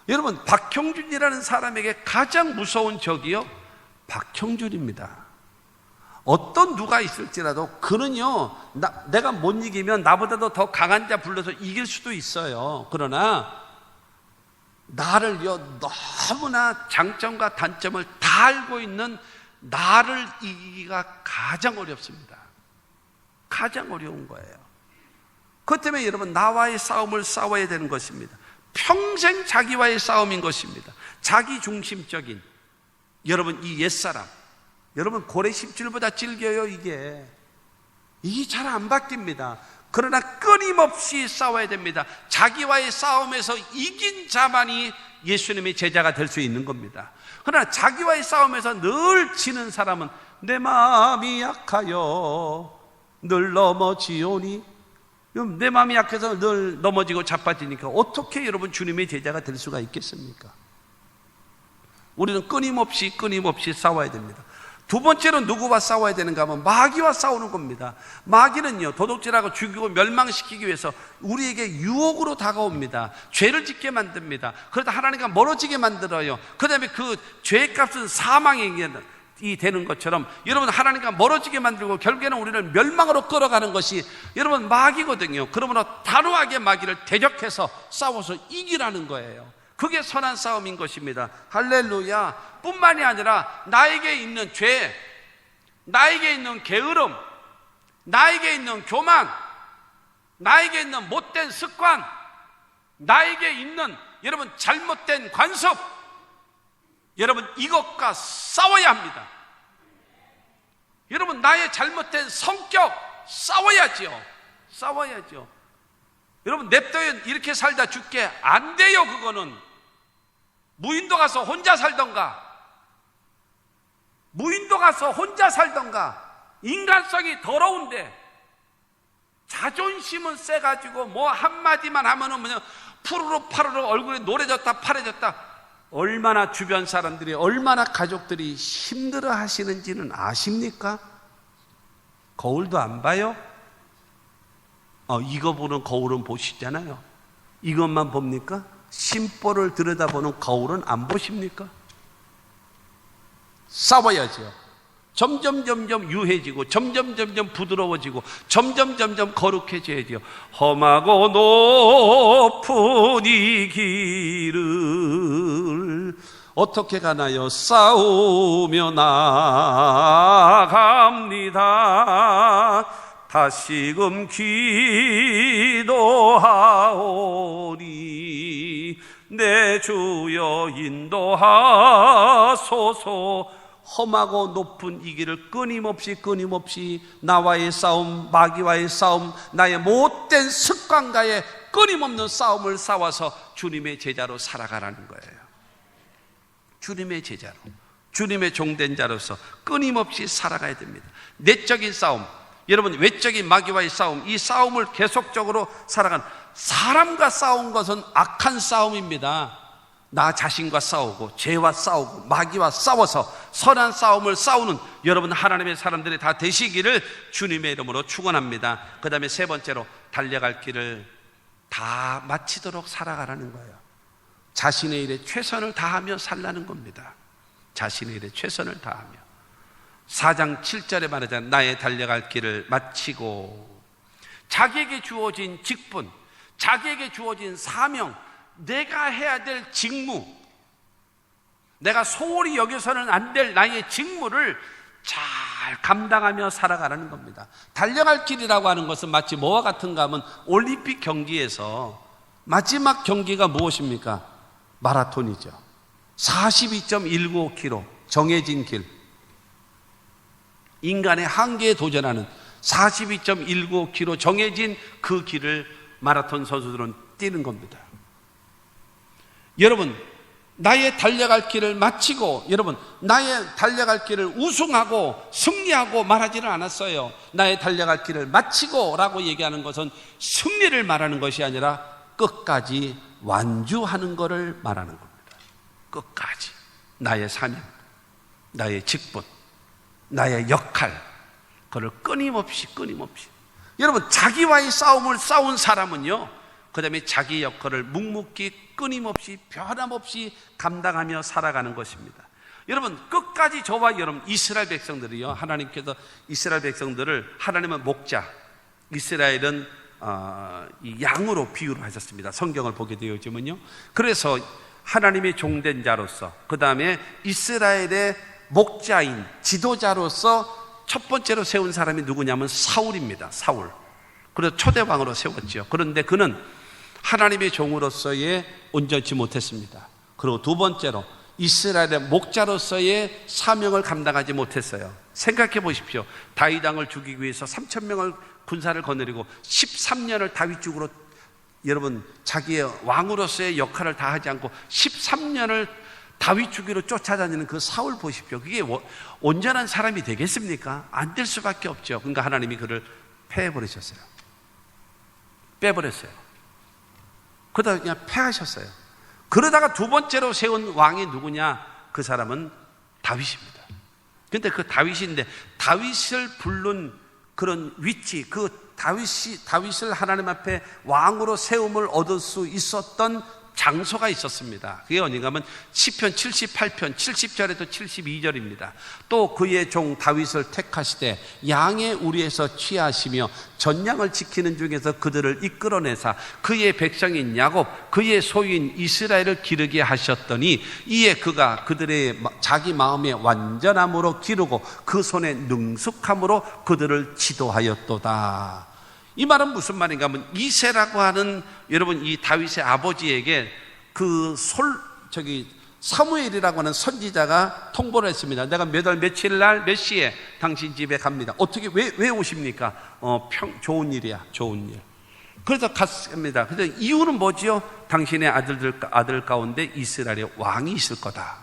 여러분, 박형준이라는 사람에게 가장 무서운 적이요, 박형준입니다. 어떤 누가 있을지라도 그는요, 내가 못 이기면 나보다도 더 강한 자 불러서 이길 수도 있어요. 그러나 나를요, 너무나 장점과 단점을 다 알고 있는 나를 이기기가 가장 어렵습니다. 가장 어려운 거예요. 그것 때문에 여러분, 나와의 싸움을 싸워야 되는 것입니다. 평생 자기와의 싸움인 것입니다. 자기 중심적인 여러분 이 옛사람, 여러분 고래 10줄보다 질겨요. 이게 잘 안 바뀝니다. 그러나 끊임없이 싸워야 됩니다. 자기와의 싸움에서 이긴 자만이 예수님의 제자가 될 수 있는 겁니다. 그러나 자기와의 싸움에서 늘 지는 사람은 내 마음이 약하여 늘 넘어지오니, 내 마음이 약해서 늘 넘어지고 자빠지니까 어떻게 여러분 주님의 제자가 될 수가 있겠습니까? 우리는 끊임없이 싸워야 됩니다. 두 번째로 누구와 싸워야 되는가 하면 마귀와 싸우는 겁니다. 마귀는요, 도둑질하고 죽이고 멸망시키기 위해서 우리에게 유혹으로 다가옵니다. 죄를 짓게 만듭니다. 그러다 하나님과 멀어지게 만들어요. 그 다음에 그 죄의 값은 사망에 되는 것처럼 여러분 하나님과 멀어지게 만들고 결국에는 우리를 멸망으로 끌어가는 것이 여러분 마귀거든요. 그러므로 단호하게 마귀를 대적해서 싸워서 이기라는 거예요. 그게 선한 싸움인 것입니다. 할렐루야. 뿐만이 아니라 나에게 있는 죄, 나에게 있는 게으름, 나에게 있는 교만, 나에게 있는 못된 습관, 나에게 있는 여러분 잘못된 관습, 여러분 이것과 싸워야 합니다. 여러분 나의 잘못된 성격 싸워야죠. 여러분 냅둬요. 이렇게 살다 죽게 안 돼요. 그거는 무인도 가서 혼자 살던가 인간성이 더러운데 자존심은 세가지고 뭐 한마디만 하면은 그냥 푸르르 파르르 얼굴에 노래졌다 파래졌다. 얼마나 주변 사람들이, 얼마나 가족들이 힘들어 하시는지는 아십니까? 거울도 안 봐요? 이거 보는 거울은 보시잖아요. 이것만 봅니까? 심보를 들여다보는 거울은 안 보십니까? 싸워야죠. 점점 유해지고 점점 부드러워지고 점점 거룩해져야죠. 험하고 높은 이 길을 어떻게 가나요? 싸우며 나갑니다. 다시금 기도하오니 내 주여 인도하소서. 험하고 높은 이 길을 끊임없이 나와의 싸움, 마귀와의 싸움, 나의 못된 습관과의 끊임없는 싸움을 싸워서 주님의 제자로 살아가라는 거예요. 주님의 제자로, 주님의 종된 자로서 끊임없이 살아가야 됩니다. 내적인 싸움, 여러분 외적인 마귀와의 싸움, 이 싸움을 계속적으로 살아가는, 사람과 싸운 것은 악한 싸움입니다. 나 자신과 싸우고 죄와 싸우고 마귀와 싸워서 선한 싸움을 싸우는 여러분 하나님의 사람들이 다 되시기를 주님의 이름으로 축원합니다. 그 다음에 세 번째로 달려갈 길을 다 마치도록 살아가라는 거예요. 자신의 일에 최선을 다하며 살라는 겁니다. 자신의 일에 최선을 다하며. 4장 7절에 말하자면 나의 달려갈 길을 마치고, 자기에게 주어진 직분, 자기에게 주어진 사명, 내가 해야 될 직무, 내가 소홀히 여겨서는 안 될 나의 직무를 잘 감당하며 살아가라는 겁니다. 달려갈 길이라고 하는 것은 마치 뭐와 같은가 하면 올림픽 경기에서 마지막 경기가 무엇입니까? 마라톤이죠. 42.195km 정해진 길, 인간의 한계에 도전하는 42.195km 정해진 그 길을 마라톤 선수들은 뛰는 겁니다. 여러분 나의 달려갈 길을 마치고, 여러분 나의 달려갈 길을 우승하고 승리하고 말하지는 않았어요. 나의 달려갈 길을 마치고 라고 얘기하는 것은 승리를 말하는 것이 아니라 끝까지 완주하는 것을 말하는 겁니다. 끝까지 나의 사명, 나의 직분, 나의 역할, 그걸 끊임없이 여러분 자기와의 싸움을 싸운 사람은요, 그 다음에 자기 역할을 묵묵히 끊임없이 변함없이 감당하며 살아가는 것입니다. 여러분 끝까지 저와 여러분 이스라엘 백성들이요, 하나님께서 이스라엘 백성들을, 하나님은 목자, 이스라엘은 이 양으로 비유를 하셨습니다. 성경을 보게 되어지면요, 그래서 하나님의 종된 자로서, 그 다음에 이스라엘의 목자인 지도자로서 첫 번째로 세운 사람이 누구냐면 사울입니다. 사울. 그래서 초대왕으로 세웠죠. 그런데 그는 하나님의 종으로서의 온전치 못했습니다. 그리고 두 번째로 이스라엘의 목자로서의 사명을 감당하지 못했어요. 생각해 보십시오. 다윗 왕을 죽이기 위해서 3,000명을 군사를 거느리고 13년을 다윗 죽으로, 여러분 자기의 왕으로서의 역할을 다 하지 않고 13년을 다윗 죽이로 쫓아다니는 그 사울 보십시오. 그게 온전한 사람이 되겠습니까? 안 될 수밖에 없죠. 그러니까 하나님이 그를 패해버리셨어요. 빼버렸어요. 그러다가 그냥 패하셨어요. 그러다가 두 번째로 세운 왕이 누구냐? 그 사람은 다윗입니다. 근데 그 다윗인데, 다윗을 부른 그런 위치, 그 다윗을 하나님 앞에 왕으로 세움을 얻을 수 있었던 장소가 있었습니다. 그게 어딘가 하면 시편 78편 70절에도 72절입니다. 또 그의 종 다윗을 택하시되 양의 우리에서 취하시며 전양을 지키는 중에서 그들을 이끌어내사 그의 백성인 야곱 그의 소유인 이스라엘을 기르게 하셨더니 이에 그가 그들의 자기 마음의 완전함으로 기르고 그 손의 능숙함으로 그들을 지도하였도다. 이 말은 무슨 말인가 하면 이새라고 하는 여러분 이 다윗의 아버지에게 사무엘이라고 하는 선지자가 통보를 했습니다. 내가 몇 월 며칠 날 몇 시에 당신 집에 갑니다. 어떻게 왜 오십니까? 좋은 일이야, 좋은 일. 그래서 갔습니다. 그래서 이유는 뭐지요? 당신의 아들 가운데 이스라엘의 왕이 있을 거다.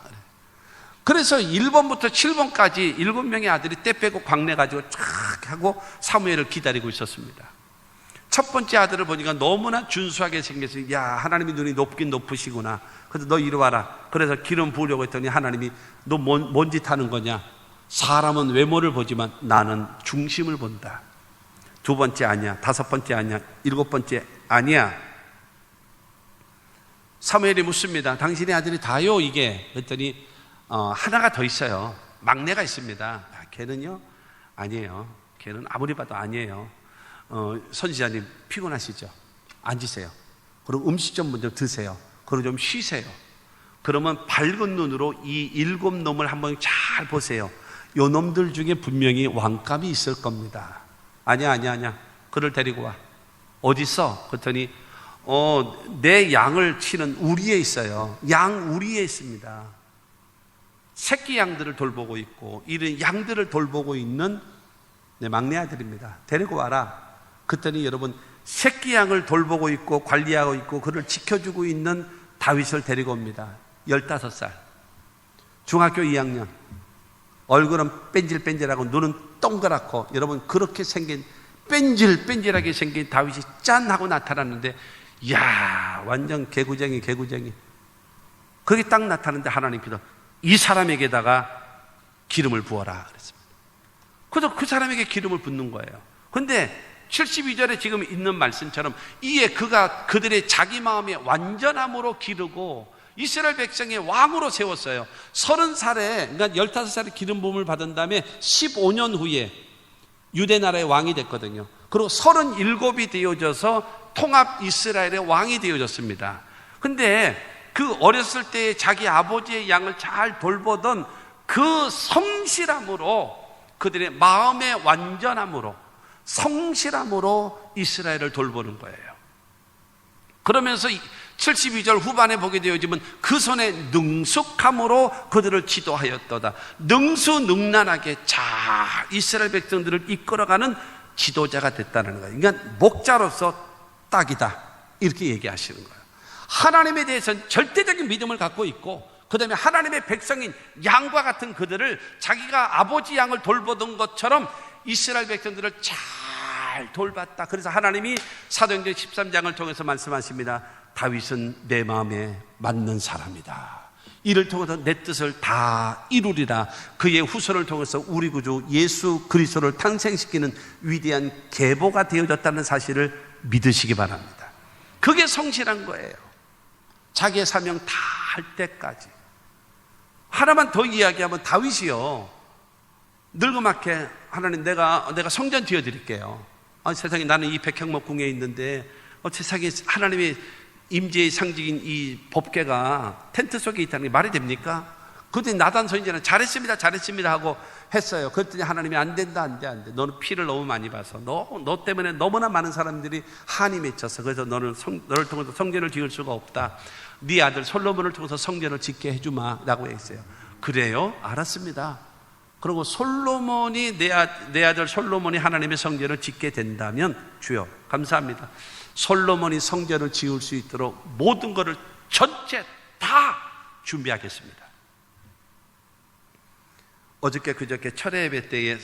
그래서 1번부터 7번까지 7명의 아들이 떼 빼고 광내 가지고 쫙 하고 사무엘을 기다리고 있었습니다. 첫 번째 아들을 보니까 너무나 준수하게 생겼어요. 야, 하나님이 눈이 높긴 높으시구나. 그래서 너 이리 와라. 그래서 기름 부으려고 했더니 하나님이 너 뭔 짓 하는 거냐? 사람은 외모를 보지만 나는 중심을 본다. 두 번째 아니야. 다섯 번째 아니야. 일곱 번째 아니야. 사무엘이 묻습니다. 당신의 아들이 다요 이게? 그랬더니 하나가 더 있어요. 막내가 있습니다. 걔는요? 아니에요. 걔는 아무리 봐도 아니에요. 선지자님 피곤하시죠? 앉으세요. 그리고 음식 좀 먼저 드세요. 그리고 좀 쉬세요. 그러면 밝은 눈으로 이 7놈을 한번 잘 보세요. 요 놈들 중에 분명히 왕감이 있을 겁니다. 아니야. 그를 데리고 와. 어디 있어? 그랬더니 내 양을 치는 우리에 있어요. 양 우리에 있습니다. 새끼 양들을 돌보고 있고 이런 양들을 돌보고 있는 내 막내 아들입니다. 데리고 와라. 그랬더니 여러분 새끼 양을 돌보고 있고 관리하고 있고 그를 지켜주고 있는 다윗을 데리고 옵니다. 15살 중학교 2학년 얼굴은 뺀질뺀질하고 눈은 동그랗고 여러분 그렇게 생긴 뺀질뺀질하게 생긴 다윗이 짠 하고 나타났는데 이야 완전 개구쟁이 그게 딱 나타났는데 하나님께서 이 사람에게다가 기름을 부어라 그랬습니다. 그래서 그 사람에게 기름을 붓는 거예요. 그런데 72절에 지금 있는 말씀처럼 이에 그가 그들의 자기 마음의 완전함으로 기르고 이스라엘 백성의 왕으로 세웠어요. 30살에 그러니까 15살에 기름 부음을 받은 다음에 15년 후에 유대 나라의 왕이 됐거든요. 그리고 37이 되어져서 통합 이스라엘의 왕이 되어졌습니다. 근데 그 어렸을 때 자기 아버지의 양을 잘 돌보던 그 성실함으로 그들의 마음의 완전함으로 성실함으로 이스라엘을 돌보는 거예요. 그러면서 72절 후반에 보게 되어지면 그 손의 능숙함으로 그들을 지도하였도다. 능수능란하게 잘 이스라엘 백성들을 이끌어가는 지도자가 됐다는 거예요. 그러니까 목자로서 딱이다 이렇게 얘기하시는 거예요. 하나님에 대해서는 절대적인 믿음을 갖고 있고 그 다음에 하나님의 백성인 양과 같은 그들을 자기가 아버지 양을 돌보던 것처럼 이스라엘 백성들을 잘 돌봤다. 그래서 하나님이 사도행전 13장을 통해서 말씀하십니다. 다윗은 내 마음에 맞는 사람이다. 이를 통해서 내 뜻을 다 이루리라. 그의 후손을 통해서 우리 구주 예수 그리스도를 탄생시키는 위대한 계보가 되어졌다는 사실을 믿으시기 바랍니다. 그게 성실한 거예요. 자기의 사명 다 할 때까지. 하나만 더 이야기하면 다윗이요 늙어맣게 하나님 내가 성전 지어드릴게요. 세상에 나는 이 백향목 궁에 있는데 세상에 하나님의 임재의 상징인 이 법궤가 텐트 속에 있다는 게 말이 됩니까? 그때 나단 선지자는 잘했습니다 하고 했어요. 그랬더니 하나님이 안 된다. 너는 피를 너무 많이 봐서 너 때문에 너무나 많은 사람들이 한이 맺혀서 그래서 너를 통해서 성전을 지을 수가 없다. 네 아들 솔로몬을 통해서 성전을 짓게 해주마 라고 했어요. 그래요? 알았습니다. 그리고 솔로몬이 내 아들 솔로몬이 하나님의 성전을 짓게 된다면 주여 감사합니다. 솔로몬이 성전을 지을 수 있도록 모든 것을 전체 다 준비하겠습니다. 어저께 그저께 철회 예배 때에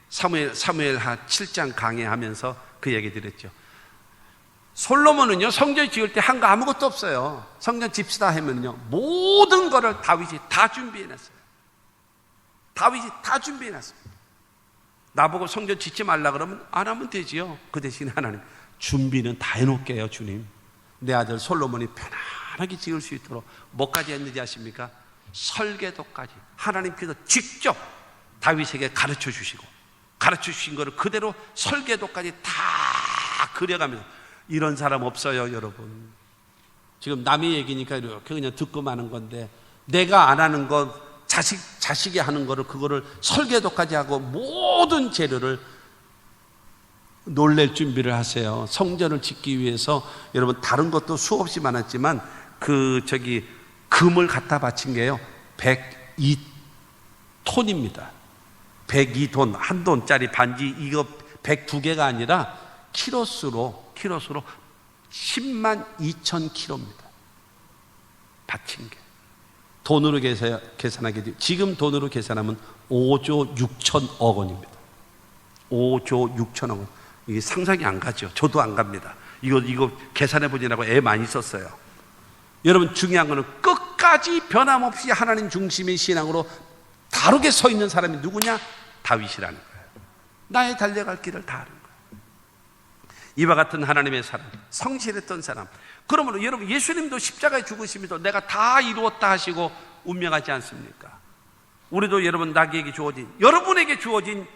사무엘하 7장 강해하면서 그 얘기 드렸죠. 솔로몬은요 성전 지을 때 한 거 아무것도 없어요. 성전 집시다 하면요 모든 거를 다윗이 다 준비해놨어요. 나보고 성전 짓지 말라 그러면 안 하면 되지요. 그 대신에 하나님 준비는 다 해놓을게요. 주님 내 아들 솔로몬이 편안하게 지을 수 있도록 뭐까지 했는지 아십니까? 설계도까지 하나님께서 직접 다윗에게 가르쳐 주시고, 가르쳐 주신 거를 그대로 설계도까지 다 그려가면서. 이런 사람 없어요, 여러분. 지금 남의 얘기니까 이렇게 그냥 듣고 마는 건데, 내가 안 하는 것, 자식이 하는 거를, 그거를 설계도까지 하고 모든 재료를 놀랄 준비를 하세요. 성전을 짓기 위해서 여러분 다른 것도 수없이 많았지만 금을 갖다 바친 게요 102톤입니다. 102돈, 한 돈짜리 반지 이거 102개가 아니라 키로수로 10만 2천 킬로입니다. 바친 게. 돈으로 계산하게 되면 지금 돈으로 계산하면 5조 6천억 원입니다. 5조 6천억 원. 이게 상상이 안 가죠. 저도 안 갑니다. 이거 계산해 보지라고 애 많이 썼어요. 여러분, 중요한 거는 끝까지 변함없이 하나님 중심의 신앙으로 다르게 서 있는 사람이 누구냐? 다윗이라는 거예요. 나의 달려갈 길을 다 아는 거예요. 이와 같은 하나님의 사람, 성실했던 사람. 그러므로 여러분, 예수님도 십자가에 죽으시면서 내가 다 이루었다 하시고 운명하지 않습니까? 우리도 여러분, 여러분에게 주어진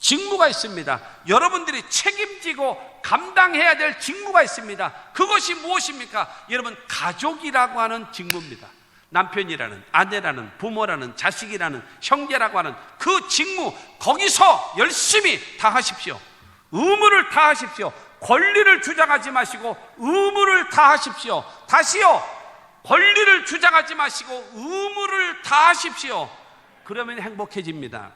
직무가 있습니다. 여러분들이 책임지고 감당해야 될 직무가 있습니다. 그것이 무엇입니까? 여러분, 가족이라고 하는 직무입니다. 남편이라는, 아내라는, 부모라는, 자식이라는, 형제라고 하는 그 직무, 거기서 열심히 다하십시오. 의무를 다하십시오. 권리를 주장하지 마시고 의무를 다하십시오. 다시요, 권리를 주장하지 마시고 의무를 다하십시오. 그러면 행복해집니다.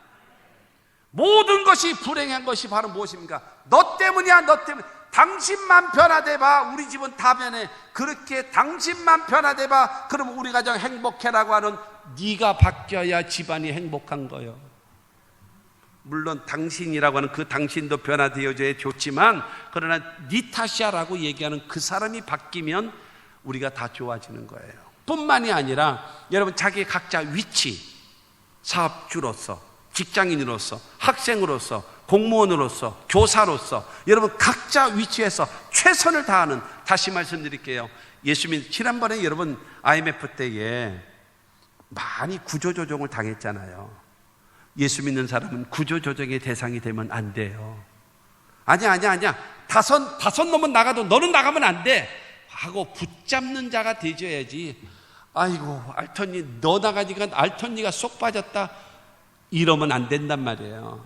모든 것이 불행한 것이 바로 무엇입니까? 너 때문이야, 너 때문에. 당신만 변화돼 봐, 우리 집은 다 변해. 그렇게 당신만 변화돼 봐, 그럼 우리 가정 행복해라고 하는, 네가 바뀌어야 집안이 행복한 거예요. 물론 당신이라고 하는 그 당신도 변화되어져야 좋지만, 그러나 네 탓이야라고 얘기하는 그 사람이 바뀌면 우리가 다 좋아지는 거예요. 뿐만이 아니라 여러분, 자기 각자 위치, 사업주로서, 직장인으로서, 학생으로서, 공무원으로서, 교사로서, 여러분 각자 위치에서 최선을 다하는, 다시 말씀드릴게요. 예수님 지난번에 여러분 IMF 때에 많이 구조조정을 당했잖아요. 예수 믿는 사람은 구조조정의 대상이 되면 안 돼요. 아니야. 다섯 놈은 나가도 너는 나가면 안 돼 하고 붙잡는 자가 되줘야지. 아이고, 알턴니 너 나가니까 알턴니가 쏙 빠졌다, 이러면 안 된단 말이에요.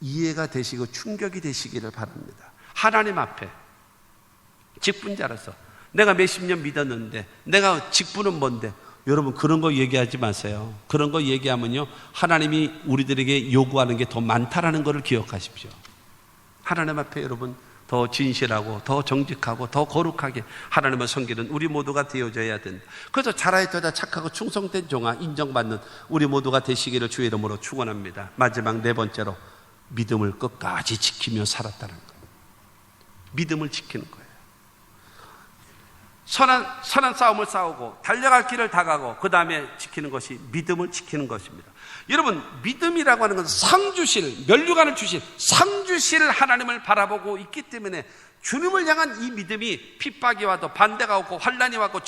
이해가 되시고 충격이 되시기를 바랍니다. 하나님 앞에 직분자로서 내가 몇십 년 믿었는데 내가 직분은 뭔데? 여러분, 그런 거 얘기하지 마세요. 그런 거 얘기하면요, 하나님이 우리들에게 요구하는 게 더 많다라는 것을 기억하십시오. 하나님 앞에 여러분 더 진실하고 더 정직하고 더 거룩하게 하나님을 섬기는 우리 모두가 되어져야 된다. 그래서 잘하였다 착하고 충성된 종아 인정받는 우리 모두가 되시기를 주의 이름으로 축원합니다. 마지막 네 번째로, 믿음을 끝까지 지키며 살았다는 거예요. 믿음을 지키는 거예요. 선한 싸움을 싸우고 달려갈 길을 다가고 그 다음에 지키는 것이 믿음을 지키는 것입니다. 여러분, 믿음이라고 하는 것은 상주실, 면류관을 주실 상주실 하나님을 바라보고 있기 때문에 주님을 향한 이 믿음이 핍박이 와도, 반대가 오고 환난이 와도,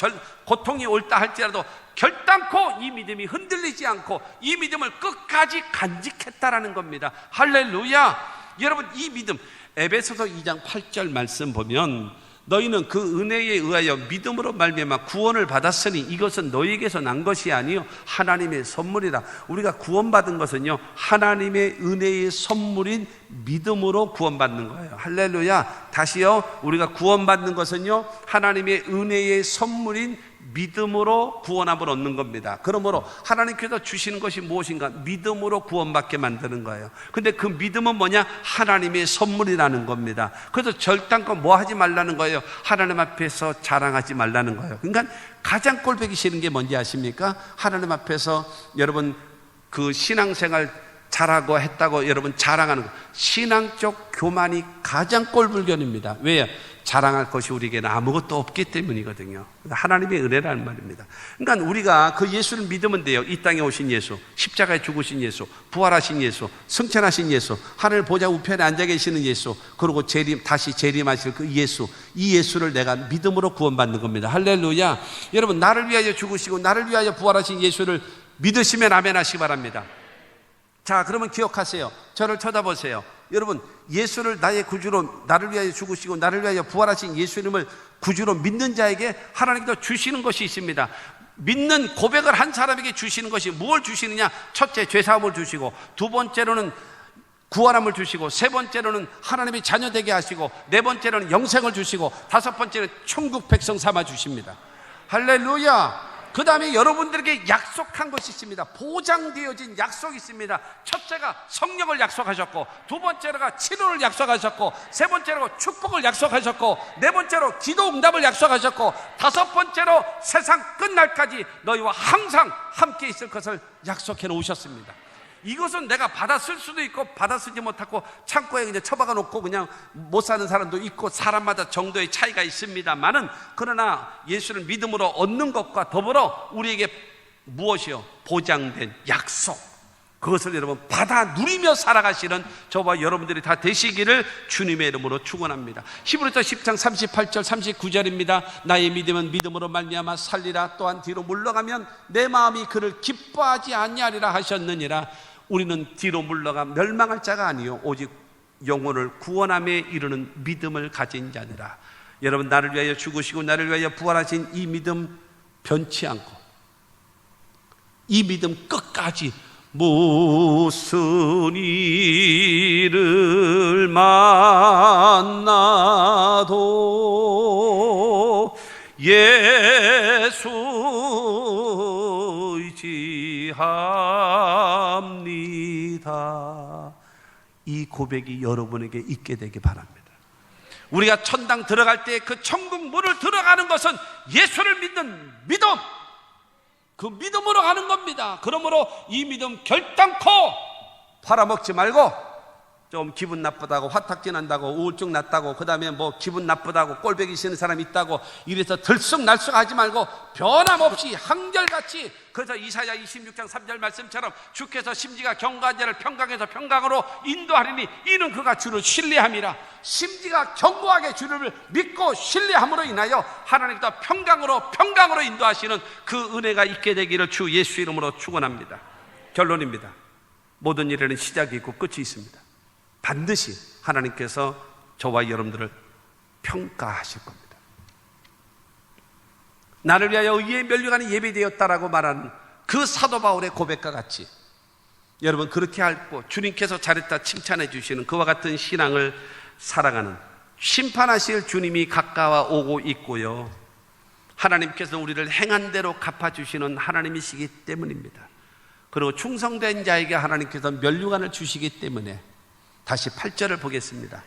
고통이 올다 할지라도 결단코 이 믿음이 흔들리지 않고 이 믿음을 끝까지 간직했다라는 겁니다. 할렐루야. 여러분, 이 믿음, 에베소서 2장 8절 말씀 보면, 너희는 그 은혜에 의하여 믿음으로 말미암아 구원을 받았으니 이것은 너희에게서 난 것이 아니요 하나님의 선물이라. 우리가 구원받은 것은요, 하나님의 은혜의 선물인 믿음으로 구원받는 거예요. 할렐루야. 다시요, 우리가 구원받는 것은요, 하나님의 은혜의 선물인 믿음으로 구원함을 얻는 겁니다. 그러므로 하나님께서 주시는 것이 무엇인가? 믿음으로 구원받게 만드는 거예요. 근데 그 믿음은 뭐냐? 하나님의 선물이라는 겁니다. 그래서 절단껏 뭐 하지 말라는 거예요? 하나님 앞에서 자랑하지 말라는 거예요. 그러니까 가장 꼴보기 싫은 게 뭔지 아십니까? 하나님 앞에서 여러분 그 신앙생활 잘하고 했다고 여러분 자랑하는 거, 신앙적 교만이 가장 꼴불견입니다. 왜요? 자랑할 것이 우리에게는 아무것도 없기 때문이거든요. 하나님의 은혜라는 말입니다. 그러니까 우리가 그 예수를 믿으면 돼요. 이 땅에 오신 예수, 십자가에 죽으신 예수, 부활하신 예수, 승천하신 예수, 하늘 보좌 우편에 앉아 계시는 예수, 그리고 다시 재림하실 그 예수, 이 예수를 내가 믿음으로 구원받는 겁니다. 할렐루야. 여러분, 나를 위하여 죽으시고 나를 위하여 부활하신 예수를 믿으시면 아멘 하시기 바랍니다. 자, 그러면 기억하세요. 저를 쳐다보세요. 여러분, 예수를 나의 구주로, 나를 위하여 죽으시고 나를 위하여 부활하신 예수님을 구주로 믿는 자에게 하나님께서 주시는 것이 있습니다. 믿는 고백을 한 사람에게 주시는 것이 무엇을 주시느냐? 첫째, 죄사함을 주시고, 두 번째로는 구원함을 주시고, 세 번째로는 하나님의 자녀 되게 하시고, 네 번째로는 영생을 주시고, 다섯 번째는 천국 백성 삼아 주십니다. 할렐루야. 그 다음에 여러분들에게 약속한 것이 있습니다. 보장되어진 약속이 있습니다. 첫째가 성령을 약속하셨고, 두 번째가 치료를 약속하셨고, 세 번째로 축복을 약속하셨고, 네 번째로 기도 응답을 약속하셨고, 다섯 번째로 세상 끝날까지 너희와 항상 함께 있을 것을 약속해 놓으셨습니다. 이것은 내가 받아 쓸 수도 있고 받아 쓰지 못하고 창고에 그냥 처박아 놓고 그냥 못 사는 사람도 있고, 사람마다 정도의 차이가 있습니다만은, 그러나 예수를 믿음으로 얻는 것과 더불어 우리에게 무엇이요? 보장된 약속, 그것을 여러분 받아 누리며 살아가시는 저와 여러분들이 다 되시기를 주님의 이름으로 축원합니다. 히브리서 10장 38절 39절입니다. 나의 믿음은 믿음으로 말미암아 살리라. 또한 뒤로 물러가면 내 마음이 그를 기뻐하지 아니하리라 하셨느니라. 우리는 뒤로 물러가 멸망할 자가 아니요 오직 영혼을 구원함에 이르는 믿음을 가진 자니라. 여러분, 나를 위하여 죽으시고 나를 위하여 부활하신 이 믿음 변치 않고, 이 믿음 끝까지 무슨 일을 만나도 예수 의지합니다. 이 고백이 여러분에게 있게 되기 바랍니다. 우리가 천당 들어갈 때 그 천국 문을 들어가는 것은 예수를 믿는 믿음, 그 믿음으로 가는 겁니다. 그러므로 이 믿음 결단코 팔아먹지 말고, 좀 기분 나쁘다고, 화탁지 난다고, 우울증 났다고, 그 다음에 뭐 기분 나쁘다고 꼴배기 싫은 사람 있다고 이래서 들쑥날쑥 하지 말고 변함없이 한결같이, 그래서 이사야 26장 3절 말씀처럼 주께서 심지가 경고한 자를 평강에서 평강으로 인도하리니 이는 그가 주를 신뢰함이라. 심지가 경고하게 주를 믿고 신뢰함으로 인하여 하나님께서 평강으로 인도하시는 그 은혜가 있게 되기를 주 예수 이름으로 축원합니다. 결론입니다. 모든 일에는 시작이 있고 끝이 있습니다. 반드시 하나님께서 저와 여러분들을 평가하실 겁니다. 나를 위하여 의의 면류관이 예비되었다라고 말하는 그 사도 바울의 고백과 같이, 여러분 그렇게 알고 주님께서 잘했다 칭찬해 주시는 그와 같은 신앙을 살아가는, 심판하실 주님이 가까워 오고 있고요, 하나님께서 우리를 행한 대로 갚아주시는 하나님이시기 때문입니다. 그리고 충성된 자에게 하나님께서 면류관을 주시기 때문에, 다시 8절을 보겠습니다.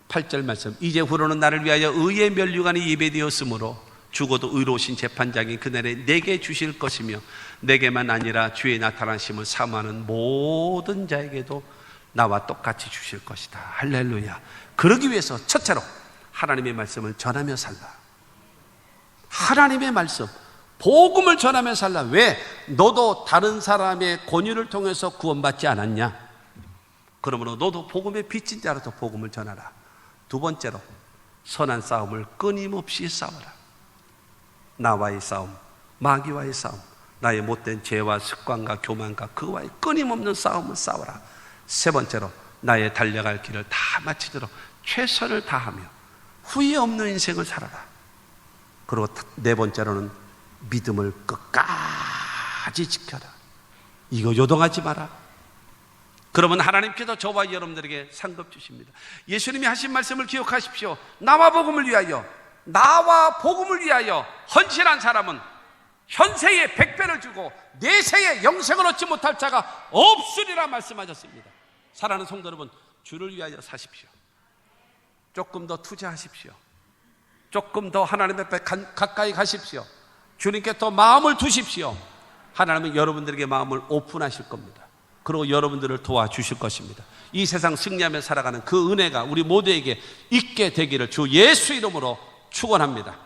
8절 말씀, 이제 후로는 나를 위하여 의의 면류관이 예배되었으므로 죽어도 의로우신 재판장이 그날에 내게 주실 것이며, 내게만 아니라 주의 나타나심을 사모하는 모든 자에게도 나와 똑같이 주실 것이다. 할렐루야. 그러기 위해서 첫째로 하나님의 말씀을 전하며 살라. 하나님의 말씀, 복음을 전하며 살라. 왜? 너도 다른 사람의 권유를 통해서 구원받지 않았냐? 그러므로 너도 복음의 빚진 자로서 복음을 전하라. 두 번째로 선한 싸움을 끊임없이 싸워라. 나와의 싸움, 마귀와의 싸움, 나의 못된 죄와 습관과 교만과 그와의 끊임없는 싸움을 싸워라. 세 번째로 나의 달려갈 길을 다 마치도록 최선을 다하며 후회 없는 인생을 살아라. 그리고 네 번째로는 믿음을 끝까지 지켜라. 이거 요동하지 마라. 그러면 하나님께서 저와 여러분들에게 상급 주십니다. 예수님이 하신 말씀을 기억하십시오. 나와 복음을 위하여 헌신한 사람은 현세에 100배를 주고 내세에 영생을 얻지 못할 자가 없으리라 말씀하셨습니다. 사랑하는 성도 여러분, 주를 위하여 사십시오. 조금 더 투자하십시오. 조금 더 하나님 앞에 가까이 가십시오. 주님께 더 마음을 두십시오. 하나님은 여러분들에게 마음을 오픈하실 겁니다. 그리고 여러분들을 도와주실 것입니다. 이 세상 승리하며 살아가는 그 은혜가 우리 모두에게 있게 되기를 주 예수 이름으로 축원합니다.